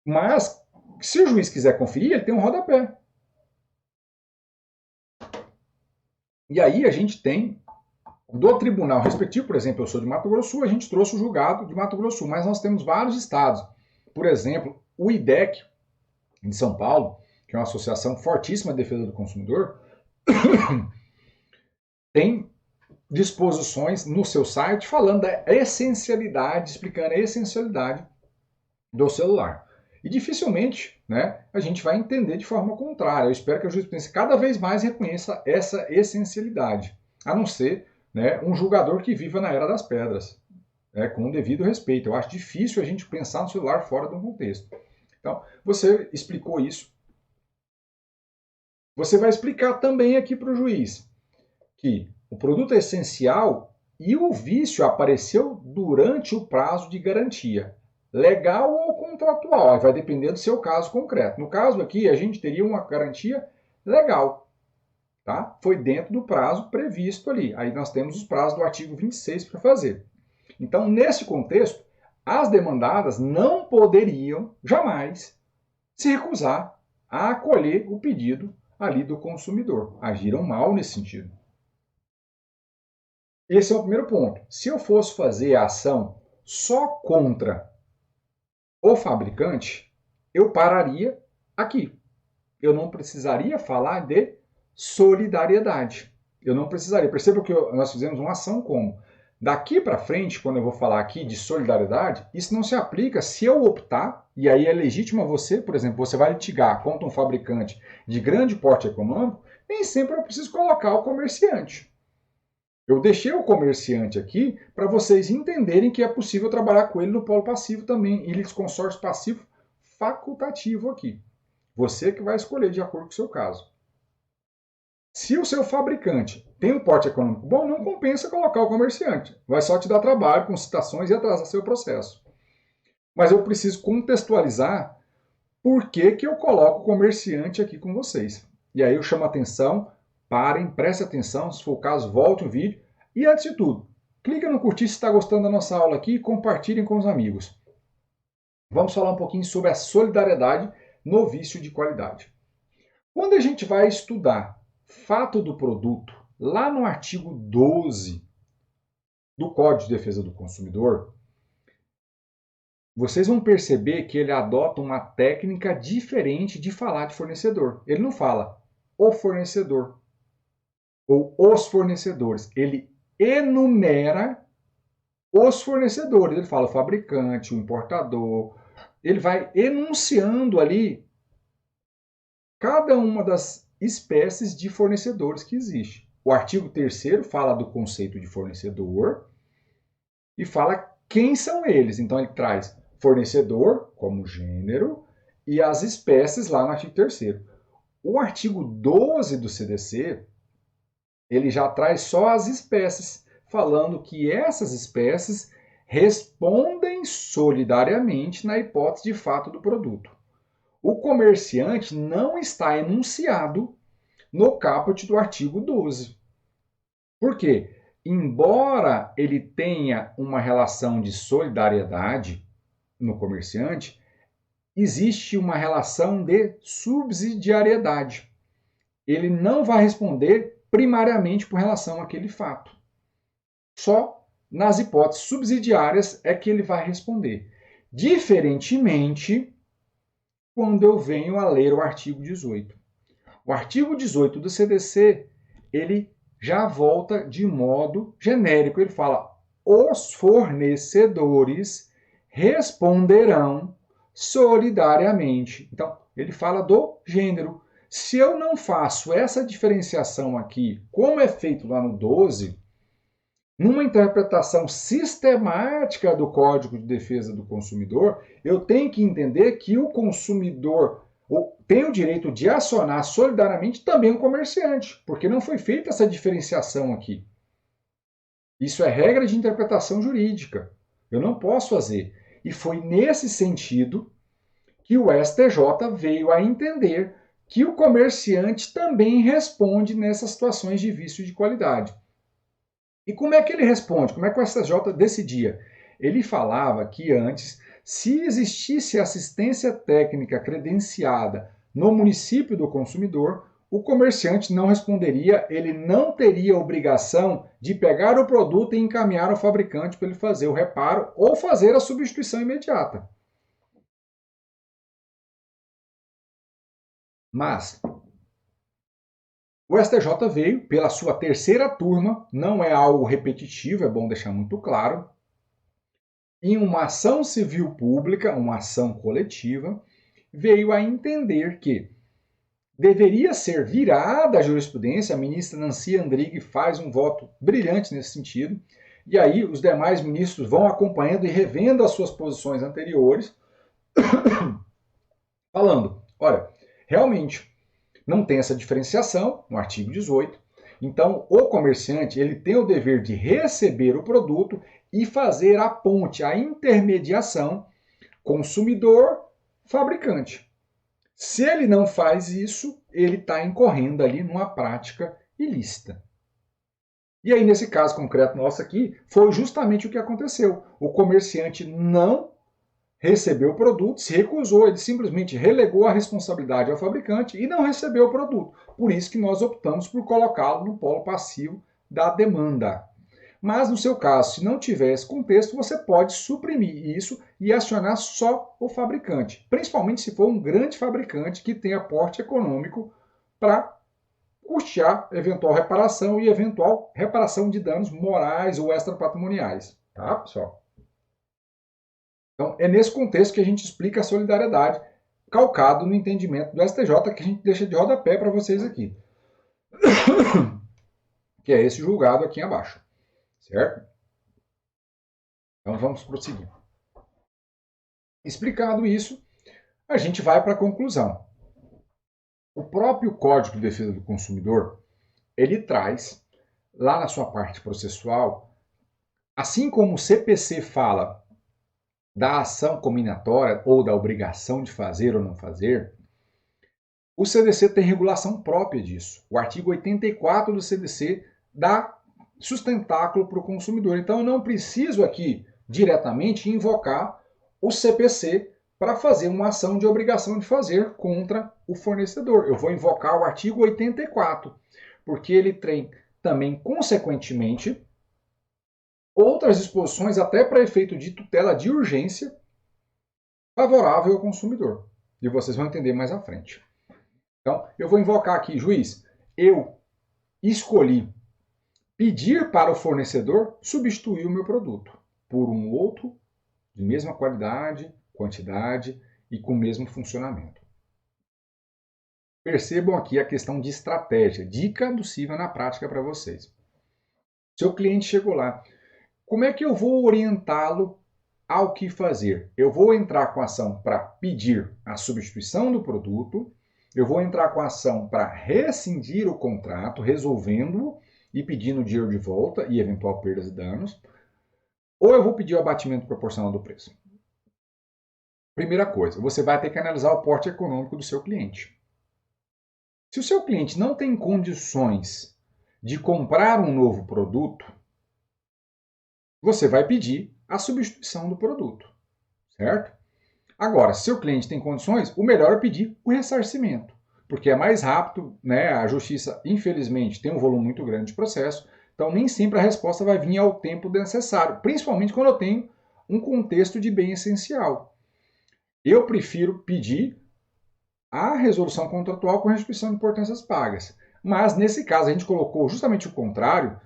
Speaker 1: mas se o juiz quiser conferir, ele tem um rodapé. E aí a gente tem do tribunal respectivo, por exemplo, eu sou de Mato Grosso do Sul, a gente trouxe o julgado de Mato Grosso do Sul, mas nós temos vários estados. Por exemplo, o IDEC, de São Paulo, que é uma associação fortíssima de defesa do consumidor, tem disposições no seu site falando da essencialidade, explicando a essencialidade do celular. E dificilmente, né, a gente vai entender de forma contrária. Eu espero que a jurisprudência cada vez mais reconheça essa essencialidade, a não ser, né, um julgador que viva na era das pedras, né, com o devido respeito. Eu acho difícil a gente pensar no celular fora do contexto. Então, você explicou isso. Você vai explicar também aqui para o juiz que o produto é essencial e o vício apareceu durante o prazo de garantia. Legal ou contratual, vai depender do seu caso concreto. No caso aqui, a gente teria uma garantia legal. Tá? Foi dentro do prazo previsto ali. Aí nós temos os prazos do artigo 26 para fazer. Então, nesse contexto, as demandadas não poderiam jamais se recusar a acolher o pedido ali do consumidor. Agiram mal nesse sentido. Esse é o primeiro ponto. Se eu fosse fazer a ação só contra o fabricante, eu pararia aqui. Eu não precisaria falar de solidariedade. Eu não precisaria. Perceba que nós fizemos uma ação como? Daqui para frente, quando eu vou falar aqui de solidariedade, isso não se aplica se eu optar, e aí é legítimo a você, por exemplo, você vai litigar contra um fabricante de grande porte econômico, nem sempre eu preciso colocar o comerciante. Eu deixei o comerciante aqui para vocês entenderem que é possível trabalhar com ele no polo passivo também, e de consórcio passivo facultativo aqui. Você que vai escolher de acordo com o seu caso. Se o seu fabricante tem um porte econômico bom, não compensa colocar o comerciante. Vai só te dar trabalho com citações e atrasar seu processo. Mas eu preciso contextualizar por que que eu coloco o comerciante aqui com vocês? E aí eu chamo a atenção, parem, prestem atenção, se for o caso, volte o vídeo. E antes de tudo, clica no curtir se está gostando da nossa aula aqui e compartilhem com os amigos. Vamos falar um pouquinho sobre a solidariedade no vício de qualidade. Quando a gente vai estudar fato do produto, lá no artigo 12 do Código de Defesa do Consumidor, vocês vão perceber que ele adota uma técnica diferente de falar de fornecedor. Ele não fala o fornecedor ou os fornecedores. Ele enumera os fornecedores. Ele fala o fabricante, o importador. Ele vai enunciando ali cada uma das espécies de fornecedores que existe. O artigo 3º fala do conceito de fornecedor e fala quem são eles. Então ele traz fornecedor como gênero e as espécies lá no artigo 3º. O artigo 12 do CDC, ele já traz só as espécies, falando que essas espécies respondem solidariamente na hipótese de fato do produto. O comerciante não está enunciado no caput do artigo 12. Por quê? Embora ele tenha uma relação de solidariedade no comerciante, existe uma relação de subsidiariedade. Ele não vai responder primariamente por relação àquele fato. Só nas hipóteses subsidiárias é que ele vai responder. Diferentemente, quando eu venho a ler o artigo 18. O artigo 18 do CDC, ele já volta de modo genérico. Ele fala: os fornecedores responderão solidariamente. Então, ele fala do gênero. Se eu não faço essa diferenciação aqui, como é feito lá no 12, numa interpretação sistemática do Código de Defesa do Consumidor, eu tenho que entender que o consumidor tem o direito de acionar solidariamente também o comerciante, porque não foi feita essa diferenciação aqui. Isso é regra de interpretação jurídica. Eu não posso fazer. E foi nesse sentido que o STJ veio a entender que o comerciante também responde nessas situações de vício de qualidade. E como é que ele responde? Como é que o STJ decidia? Ele falava que antes, se existisse assistência técnica credenciada no município do consumidor, o comerciante não responderia, ele não teria obrigação de pegar o produto e encaminhar ao fabricante para ele fazer o reparo ou fazer a substituição imediata. Mas o STJ veio pela sua 3ª turma, não é algo repetitivo, é bom deixar muito claro, em uma ação civil pública, uma ação coletiva, veio a entender que deveria ser virada a jurisprudência. A ministra Nancy Andrighi faz um voto brilhante nesse sentido, e aí os demais ministros vão acompanhando e revendo as suas posições anteriores, falando, olha, realmente não tem essa diferenciação no artigo 18, então o comerciante ele tem o dever de receber o produto e fazer a ponte, a intermediação consumidor-fabricante. Se ele não faz isso, ele está incorrendo ali numa prática ilícita. E aí, nesse caso concreto nosso aqui, foi justamente o que aconteceu. O comerciante não recebeu o produto, se recusou, ele simplesmente relegou a responsabilidade ao fabricante e não recebeu o produto. Por isso que nós optamos por colocá-lo no polo passivo da demanda. Mas no seu caso, se não tiver esse contexto, você pode suprimir isso e acionar só o fabricante, principalmente se for um grande fabricante que tenha aporte econômico para custear eventual reparação e eventual reparação de danos morais ou extrapatrimoniais. Tá, pessoal? Então, é nesse contexto que a gente explica a solidariedade, calcado no entendimento do STJ, que a gente deixa de rodapé para vocês aqui. Que é esse julgado aqui abaixo. Certo? Então, vamos prosseguir. Explicado isso, a gente vai para a conclusão. O próprio Código de Defesa do Consumidor, ele traz, lá na sua parte processual, assim como o CPC fala da ação combinatória ou da obrigação de fazer ou não fazer, o CDC tem regulação própria disso. O artigo 84 do CDC dá sustentáculo para o consumidor. Então, eu não preciso aqui diretamente invocar o CPC para fazer uma ação de obrigação de fazer contra o fornecedor. Eu vou invocar o artigo 84, porque ele tem também, consequentemente, outras disposições até para efeito de tutela de urgência favorável ao consumidor. E vocês vão entender mais à frente. Então, eu vou invocar aqui, juiz, eu escolhi pedir para o fornecedor substituir o meu produto por um outro de mesma qualidade, quantidade e com o mesmo funcionamento. Percebam aqui a questão de estratégia, dica do Siva na prática para vocês. Seu cliente chegou lá, como é que eu vou orientá-lo ao que fazer? Eu vou entrar com a ação para pedir a substituição do produto, eu vou entrar com a ação para rescindir o contrato, resolvendo-o e pedindo o dinheiro de volta e eventual perdas e danos, ou eu vou pedir o abatimento proporcional do preço. Primeira coisa, você vai ter que analisar o porte econômico do seu cliente. Se o seu cliente não tem condições de comprar um novo produto, você vai pedir a substituição do produto, certo? Agora, se o cliente tem condições, o melhor é pedir o ressarcimento, porque é mais rápido, né? A justiça, infelizmente, tem um volume muito grande de processo, então nem sempre a resposta vai vir ao tempo necessário, principalmente quando eu tenho um contexto de bem essencial. Eu prefiro pedir a resolução contratual com restituição de importâncias pagas, mas nesse caso a gente colocou justamente o contrário,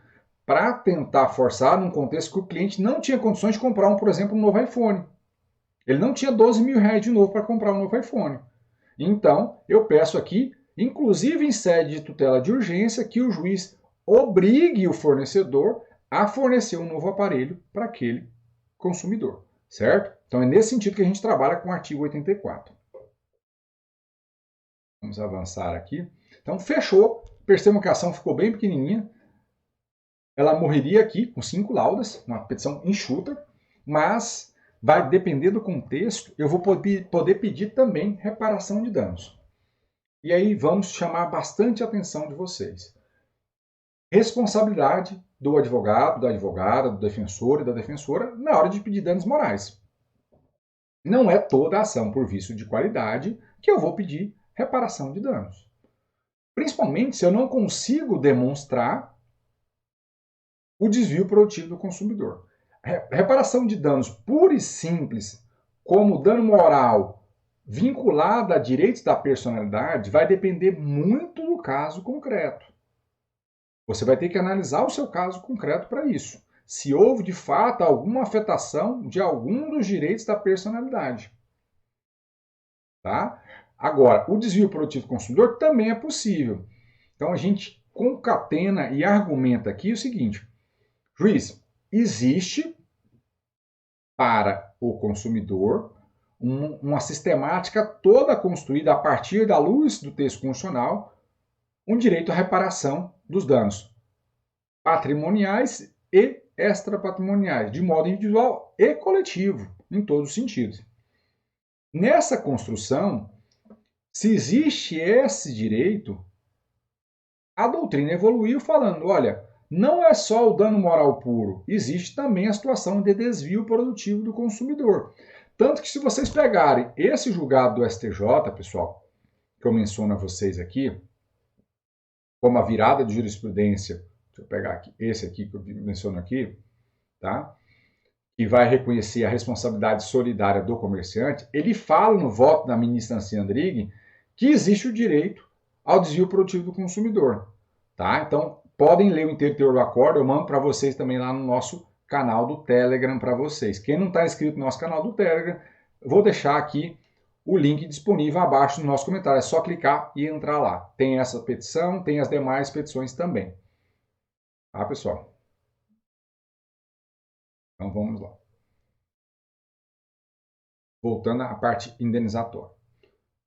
Speaker 1: para tentar forçar num contexto que o cliente não tinha condições de comprar, por exemplo, um novo iPhone. Ele não tinha 12 mil reais de novo para comprar um novo iPhone. Então, eu peço aqui, inclusive em sede de tutela de urgência, que o juiz obrigue o fornecedor a fornecer um novo aparelho para aquele consumidor, certo? Então, é nesse sentido que a gente trabalha com o artigo 84. Vamos avançar aqui. Então, fechou. Percebam que a ação ficou bem pequenininha. Ela morreria aqui com 5 laudas, uma petição enxuta, mas vai depender do contexto, eu vou poder pedir também reparação de danos. E aí vamos chamar bastante a atenção de vocês. Responsabilidade do advogado, da advogada, do defensor e da defensora na hora de pedir danos morais. Não é toda a ação por vício de qualidade que eu vou pedir reparação de danos. Principalmente se eu não consigo demonstrar o desvio produtivo do consumidor. Reparação de danos pura e simples, como dano moral vinculado a direitos da personalidade, vai depender muito do caso concreto. Você vai ter que analisar o seu caso concreto para isso. Se houve, de fato, alguma afetação de algum dos direitos da personalidade. Tá? Agora, o desvio produtivo do consumidor também é possível. Então, a gente concatena e argumenta aqui o seguinte. Juiz, existe para o consumidor uma sistemática toda construída a partir da luz do texto constitucional, um direito à reparação dos danos patrimoniais e extrapatrimoniais, de modo individual e coletivo, em todos os sentidos. Nessa construção, se existe esse direito, a doutrina evoluiu falando, olha, não é só o dano moral puro, existe também a situação de desvio produtivo do consumidor. Tanto que se vocês pegarem esse julgado do STJ, pessoal, que eu menciono a vocês aqui, como a virada de jurisprudência, deixa eu pegar aqui, esse aqui que eu menciono aqui, tá? Que vai reconhecer a responsabilidade solidária do comerciante, ele fala no voto da ministra Nancy Andrighi que existe o direito ao desvio produtivo do consumidor, tá? Então, podem ler o inteiro do acordo, eu mando para vocês também lá no nosso canal do Telegram para vocês. Quem não está inscrito no nosso canal do Telegram, vou deixar aqui o link disponível abaixo no nosso comentário. É só clicar e entrar lá. Tem essa petição, tem as demais petições também. Tá, pessoal? Então vamos lá. Voltando à parte indenizatória.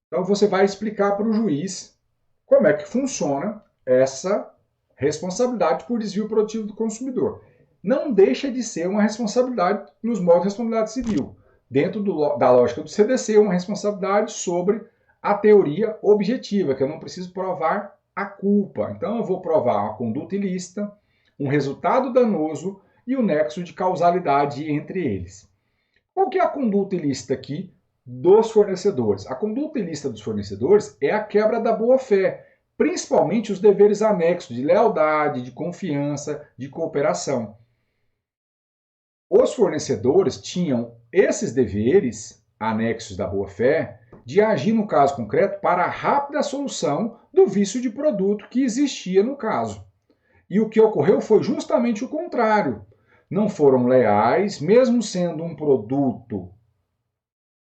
Speaker 1: Então você vai explicar para o juiz como é que funciona essa responsabilidade por desvio produtivo do consumidor. Não deixa de ser uma responsabilidade nos modos de responsabilidade civil. dentro da lógica do CDC, uma responsabilidade sobre a teoria objetiva, que eu não preciso provar a culpa. Então, eu vou provar uma conduta ilícita, um resultado danoso e o nexo de causalidade entre eles. Qual que é a conduta ilícita aqui dos fornecedores? A conduta ilícita dos fornecedores é a quebra da boa-fé, principalmente os deveres anexos de lealdade, de confiança, de cooperação. Os fornecedores tinham esses deveres anexos da boa-fé de agir no caso concreto para a rápida solução do vício de produto que existia no caso. E o que ocorreu foi justamente o contrário. Não foram leais, mesmo sendo um produto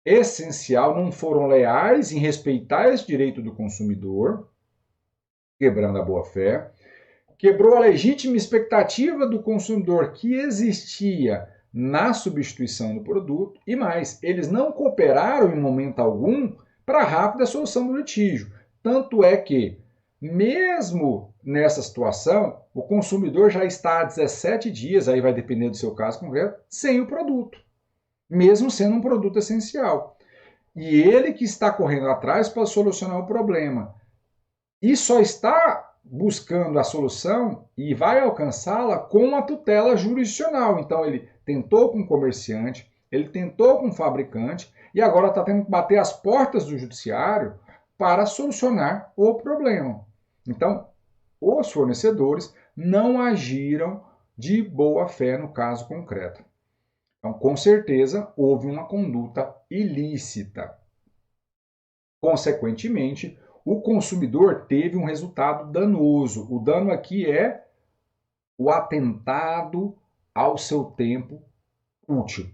Speaker 1: essencial, não foram leais em respeitar esse direito do consumidor, quebrando a boa-fé, quebrou a legítima expectativa do consumidor que existia na substituição do produto e mais, eles não cooperaram em momento algum para a rápida solução do litígio. Tanto é que, mesmo nessa situação, o consumidor já está há 17 dias, aí vai depender do seu caso concreto, sem o produto, mesmo sendo um produto essencial. E ele que está correndo atrás para solucionar o problema. E só está buscando a solução e vai alcançá-la com a tutela jurisdicional. Então ele tentou com o comerciante, ele tentou com o fabricante e agora está tendo que bater as portas do judiciário para solucionar o problema. Então, os fornecedores não agiram de boa fé no caso concreto. Então, com certeza, houve uma conduta ilícita. Consequentemente, o consumidor teve um resultado danoso. O dano aqui é o atentado ao seu tempo útil.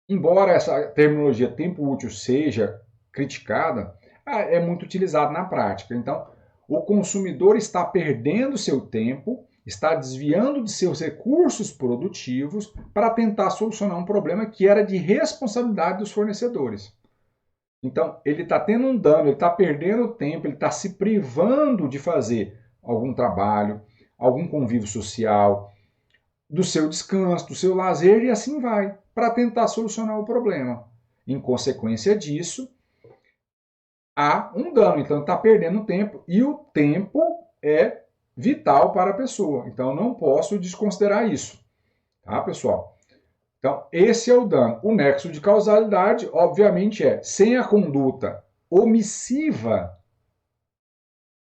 Speaker 1: Embora essa terminologia tempo útil seja criticada, é muito utilizada na prática. Então, o consumidor está perdendo seu tempo, está desviando de seus recursos produtivos para tentar solucionar um problema que era de responsabilidade dos fornecedores. Então, ele está tendo um dano, ele está perdendo tempo, ele está se privando de fazer algum trabalho, algum convívio social, do seu descanso, do seu lazer e assim vai, para tentar solucionar o problema. Em consequência disso, há um dano, então está perdendo tempo e o tempo é vital para a pessoa. Então, eu não posso desconsiderar isso, tá, pessoal? Então, esse é o dano. O nexo de causalidade, obviamente, é sem a conduta omissiva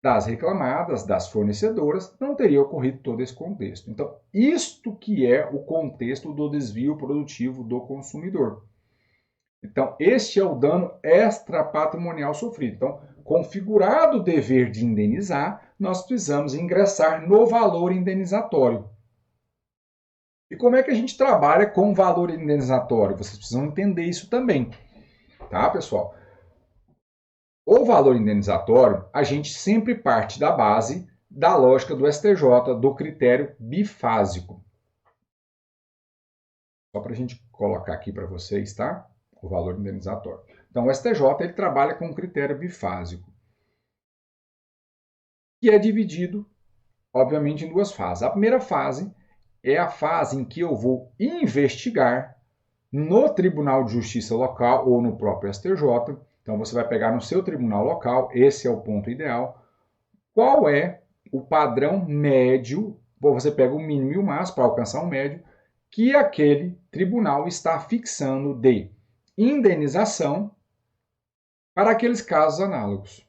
Speaker 1: das reclamadas, das fornecedoras, não teria ocorrido todo esse contexto. Então, isto que é o contexto do desvio produtivo do consumidor. Então, este é o dano extrapatrimonial sofrido. Então, configurado o dever de indenizar, nós precisamos ingressar no valor indenizatório. E como é que a gente trabalha com valor indenizatório? Vocês precisam entender isso também, tá, pessoal? O valor indenizatório, a gente sempre parte da base da lógica do STJ, do critério bifásico. Só para a gente colocar aqui para vocês, tá? O valor indenizatório. Então, o STJ ele trabalha com um critério bifásico, que é dividido, obviamente, em duas fases. A primeira fase é a fase em que eu vou investigar no Tribunal de Justiça local ou no próprio STJ. Então, você vai pegar no seu tribunal local, esse é o ponto ideal. Qual é o padrão médio, você pega o mínimo e o máximo para alcançar um médio, que aquele tribunal está fixando de indenização para aqueles casos análogos.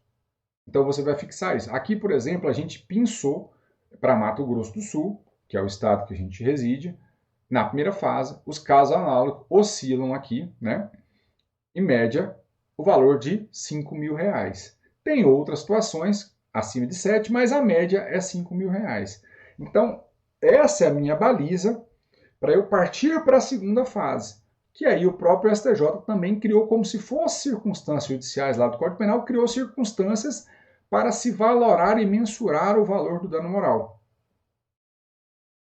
Speaker 1: Então, você vai fixar isso. Aqui, por exemplo, a gente pensou para Mato Grosso do Sul, que é o estado que a gente reside, na primeira fase, os casos análogos oscilam aqui, né, em média, o valor de R$5.000. Tem outras situações acima de 7, mas a média é R$5.000. Então, essa é a minha baliza para eu partir para a segunda fase, que aí o próprio STJ também criou como se fossem circunstâncias judiciais lá do Código Penal, criou circunstâncias para se valorar e mensurar o valor do dano moral.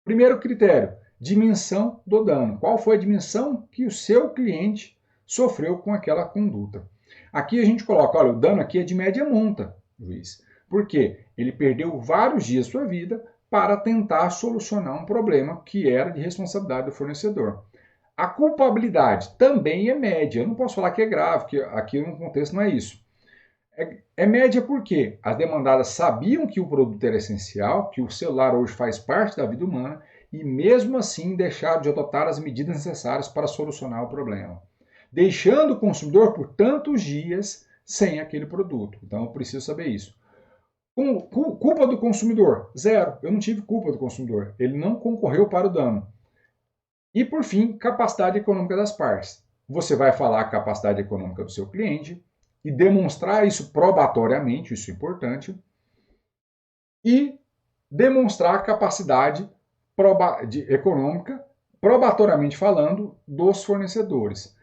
Speaker 1: Primeiro critério, dimensão do dano. Qual foi a dimensão que o seu cliente sofreu com aquela conduta? Aqui a gente coloca, olha, o dano aqui é de média monta, juiz. Por quê? Ele perdeu vários dias da sua vida para tentar solucionar um problema que era de responsabilidade do fornecedor. A culpabilidade também é média. Eu não posso falar que é grave, que aqui no contexto não é isso. É média porque as demandadas sabiam que o produto era essencial, que o celular hoje faz parte da vida humana, e mesmo assim deixaram de adotar as medidas necessárias para solucionar o problema, deixando o consumidor por tantos dias sem aquele produto. Então eu preciso saber isso. Culpa do consumidor? Zero. Eu não tive culpa do consumidor. Ele não concorreu para o dano. E por fim, capacidade econômica das partes. Você vai falar a capacidade econômica do seu cliente e demonstrar isso probatoriamente, isso é importante, e demonstrar a capacidade econômica, probatoriamente falando, dos fornecedores.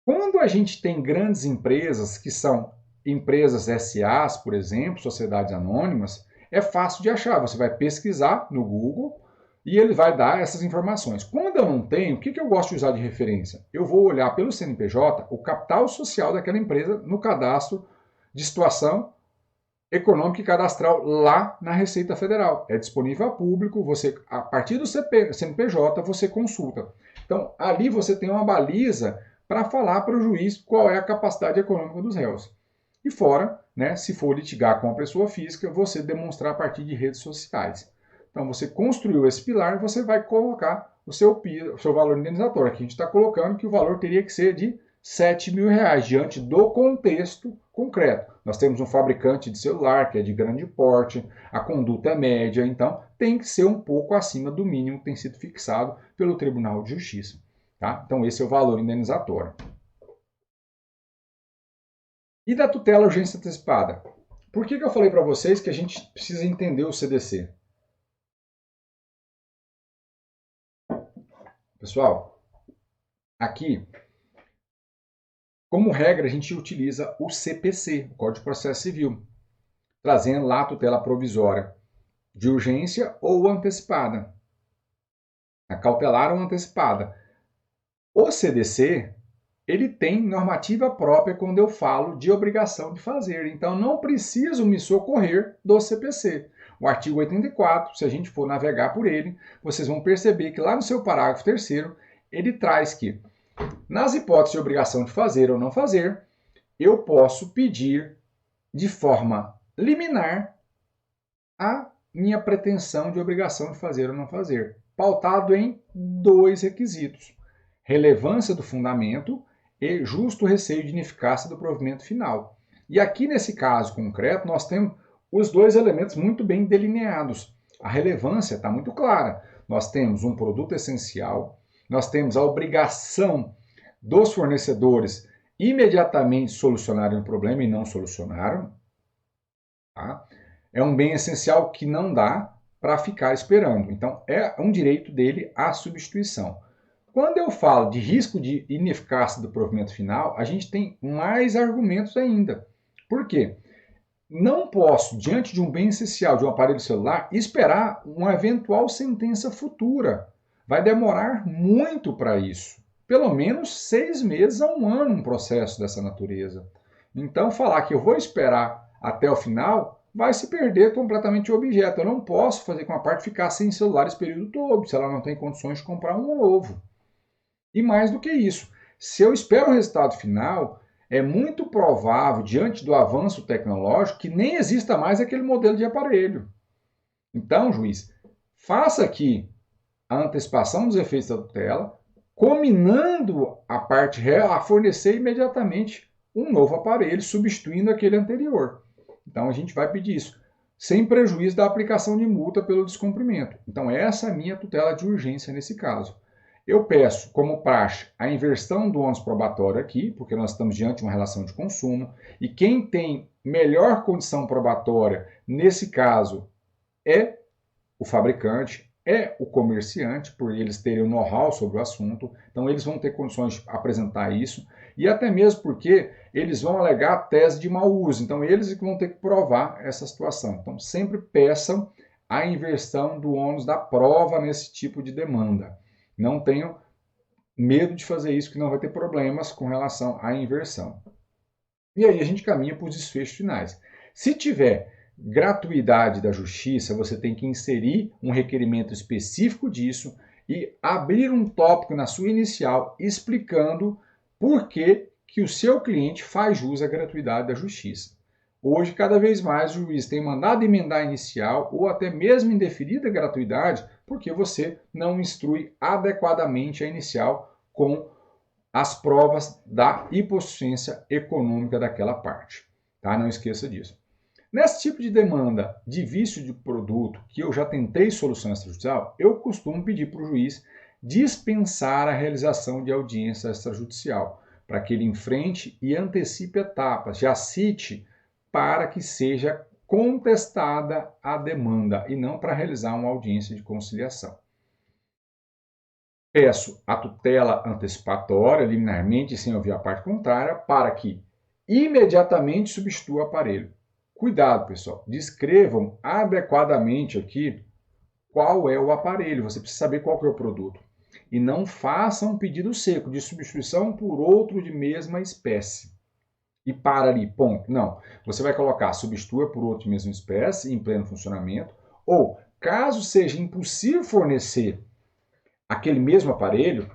Speaker 1: Quando a gente tem grandes empresas, que são empresas SAs, por exemplo, sociedades anônimas, é fácil de achar. Você vai pesquisar no Google e ele vai dar essas informações. Quando eu não tenho, o que eu gosto de usar de referência? Eu vou olhar pelo CNPJ o capital social daquela empresa no cadastro de situação econômica e cadastral lá na Receita Federal. É disponível a público, você, a partir do CNPJ você consulta. Então, ali você tem uma baliza para falar para o juiz qual é a capacidade econômica dos réus. E fora, né, se for litigar com a pessoa física, você demonstrar a partir de redes sociais. Então, você construiu esse pilar, você vai colocar o seu valor indenizatório. Aqui a gente está colocando que o valor teria que ser de R$7.000, diante do contexto concreto. Nós temos um fabricante de celular que é de grande porte, a conduta é média, então tem que ser um pouco acima do mínimo que tem sido fixado pelo Tribunal de Justiça. Tá? Então esse é o valor indenizatório. E da tutela urgência antecipada? Por que eu falei para vocês que a gente precisa entender o CDC? Pessoal, aqui, como regra, a gente utiliza o CPC, o Código de Processo Civil, trazendo lá a tutela provisória de urgência ou antecipada, a cautelar ou antecipada. O CDC, ele tem normativa própria quando eu falo de obrigação de fazer, então não preciso me socorrer do CPC. O artigo 84, se a gente for navegar por ele, vocês vão perceber que lá no seu parágrafo 3º, ele traz que, nas hipóteses de obrigação de fazer ou não fazer, eu posso pedir de forma liminar a minha pretensão de obrigação de fazer ou não fazer, pautado em 2 requisitos: relevância do fundamento e justo receio de ineficácia do provimento final. E aqui nesse caso concreto, nós temos os 2 elementos muito bem delineados. A relevância está muito clara. Nós temos um produto essencial, nós temos a obrigação dos fornecedores imediatamente solucionarem o problema e não solucionaram. Tá? É um bem essencial que não dá para ficar esperando. Então, é um direito dele a substituição. Quando eu falo de risco de ineficácia do provimento final, a gente tem mais argumentos ainda. Por quê? Não posso, diante de um bem essencial de um aparelho celular, esperar uma eventual sentença futura. Vai demorar muito para isso. Pelo menos 6 meses a 1 ano um processo dessa natureza. Então, falar que eu vou esperar até o final vai se perder completamente o objeto. Eu não posso fazer com a parte ficar sem celular esse período todo, se ela não tem condições de comprar um novo. E mais do que isso, se eu espero o resultado final, é muito provável, diante do avanço tecnológico, que nem exista mais aquele modelo de aparelho. Então, juiz, faça aqui a antecipação dos efeitos da tutela, combinando a parte real a fornecer imediatamente um novo aparelho, substituindo aquele anterior. Então, a gente vai pedir isso, sem prejuízo da aplicação de multa pelo descumprimento. Então, essa é a minha tutela de urgência nesse caso. Eu peço, como praxe, a inversão do ônus probatório aqui, porque nós estamos diante de uma relação de consumo, e quem tem melhor condição probatória, nesse caso, é o fabricante, é o comerciante, por eles terem o know-how sobre o assunto, então eles vão ter condições de apresentar isso, e até mesmo porque eles vão alegar a tese de mau uso, então eles vão ter que provar essa situação. Então sempre peçam a inversão do ônus da prova nesse tipo de demanda. Não tenham medo de fazer isso, que não vai ter problemas com relação à inversão. E aí a gente caminha para os desfechos finais. Se tiver gratuidade da justiça, você tem que inserir um requerimento específico disso e abrir um tópico na sua inicial explicando por que o seu cliente faz jus à gratuidade da justiça. Hoje, cada vez mais, o juiz tem mandado emendar a inicial ou até mesmo indeferida gratuidade porque você não instrui adequadamente a inicial com as provas da hipossuficiência econômica daquela parte. Tá? Não esqueça disso. Nesse tipo de demanda de vício de produto que eu já tentei solução extrajudicial, eu costumo pedir para o juiz dispensar a realização de audiência extrajudicial, para que ele enfrente e antecipe etapas, já cite para que seja contestada a demanda e não para realizar uma audiência de conciliação. Peço a tutela antecipatória, liminarmente, sem ouvir a parte contrária, para que imediatamente substitua o aparelho. Cuidado, pessoal, descrevam adequadamente aqui qual é o aparelho, você precisa saber qual que é o produto. E não façam um pedido seco de substituição por outro de mesma espécie. E para ali, ponto. Não, você vai colocar substitua por outro de mesma espécie em pleno funcionamento, ou caso seja impossível fornecer aquele mesmo aparelho,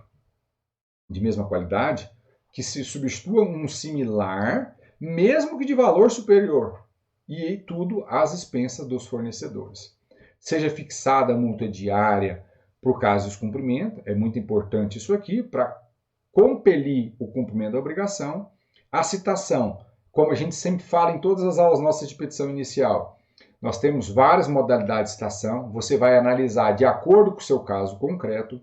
Speaker 1: de mesma qualidade, que se substitua um similar, mesmo que de valor superior, e tudo às expensas dos fornecedores. Seja fixada a multa diária por caso de descumprimento, é muito importante isso aqui, para compelir o cumprimento da obrigação. A citação, como a gente sempre fala em todas as aulas nossas de petição inicial, nós temos várias modalidades de citação, você vai analisar de acordo com o seu caso concreto,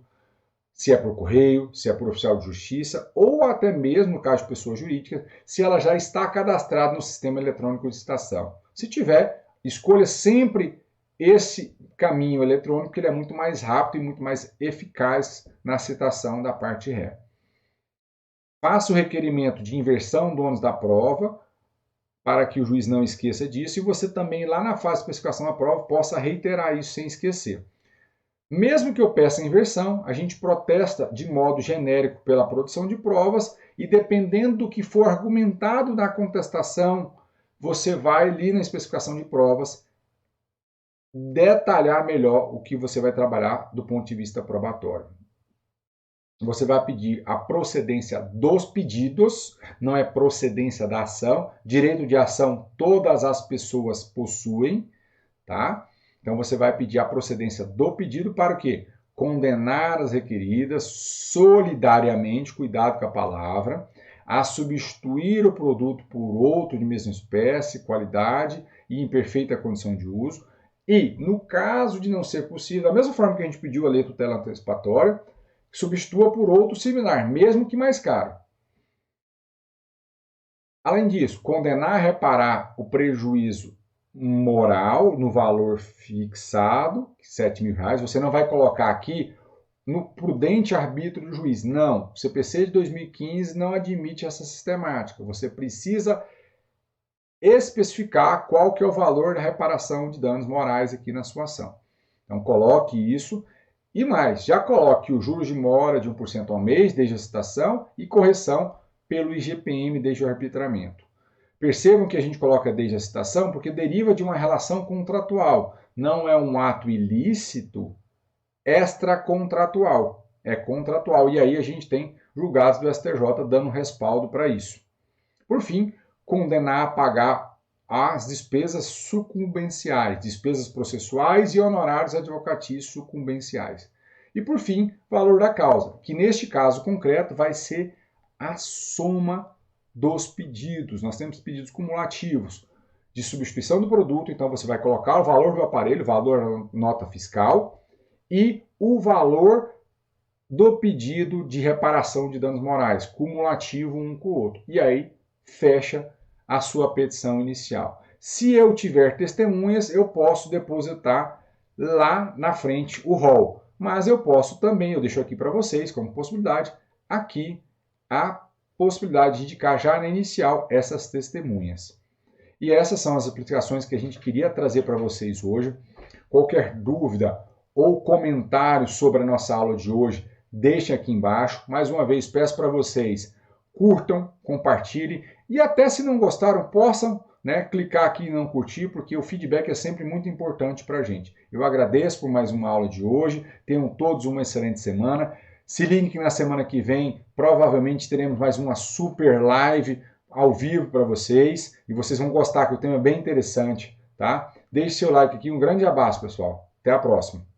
Speaker 1: se é por correio, se é por oficial de justiça, ou até mesmo, no caso de pessoa jurídica, se ela já está cadastrada no sistema eletrônico de citação. Se tiver, escolha sempre esse caminho eletrônico, que ele é muito mais rápido e muito mais eficaz na citação da parte ré. Faça o requerimento de inversão do ônus da prova, para que o juiz não esqueça disso, e você também, lá na fase de especificação da prova, possa reiterar isso sem esquecer. Mesmo que eu peça inversão, a gente protesta de modo genérico pela produção de provas e, dependendo do que for argumentado na contestação, você vai ali na especificação de provas detalhar melhor o que você vai trabalhar do ponto de vista probatório. Você vai pedir a procedência dos pedidos, não é procedência da ação. Direito de ação todas as pessoas possuem, tá? Então, você vai pedir a procedência do pedido para o quê? Condenar as requeridas solidariamente, cuidado com a palavra, a substituir o produto por outro de mesma espécie, qualidade e em perfeita condição de uso. E, no caso de não ser possível, da mesma forma que a gente pediu a lei tutela antecipatória, substitua por outro similar, mesmo que mais caro. Além disso, condenar a reparar o prejuízo moral no valor fixado, R$7.000, você não vai colocar aqui no prudente arbítrio do juiz. Não, o CPC de 2015 não admite essa sistemática. Você precisa especificar qual que é o valor da reparação de danos morais aqui na sua ação. Então, coloque isso e mais, já coloque os juros de mora de 1% ao mês desde a citação e correção pelo IGPM desde o arbitramento. Percebam que a gente coloca desde a citação porque deriva de uma relação contratual. Não é um ato ilícito extracontratual. É contratual. E aí a gente tem julgados do STJ dando respaldo para isso. Por fim, condenar a pagar as despesas sucumbenciais, despesas processuais e honorários advocatícios sucumbenciais. E por fim, valor da causa, que neste caso concreto vai ser a soma dos pedidos. Nós temos pedidos cumulativos de substituição do produto, então você vai colocar o valor do aparelho, o valor da nota fiscal e o valor do pedido de reparação de danos morais, cumulativo um com o outro. E aí fecha a sua petição inicial. Se eu tiver testemunhas, eu posso depositar lá na frente o rol. Mas eu posso também, eu deixo aqui para vocês como possibilidade, aqui a possibilidade de indicar já na inicial essas testemunhas. E essas são as aplicações que a gente queria trazer para vocês hoje. Qualquer dúvida ou comentário sobre a nossa aula de hoje, deixem aqui embaixo. Mais uma vez, peço para vocês, curtam, compartilhem e até se não gostaram, possam né, clicar aqui e não curtir, porque o feedback é sempre muito importante para a gente. Eu agradeço por mais uma aula de hoje, tenham todos uma excelente semana. Se ligue que na semana que vem, provavelmente teremos mais uma super live ao vivo para vocês, e vocês vão gostar, que o tema é bem interessante, tá? Deixe seu like aqui, um grande abraço, pessoal. Até a próxima.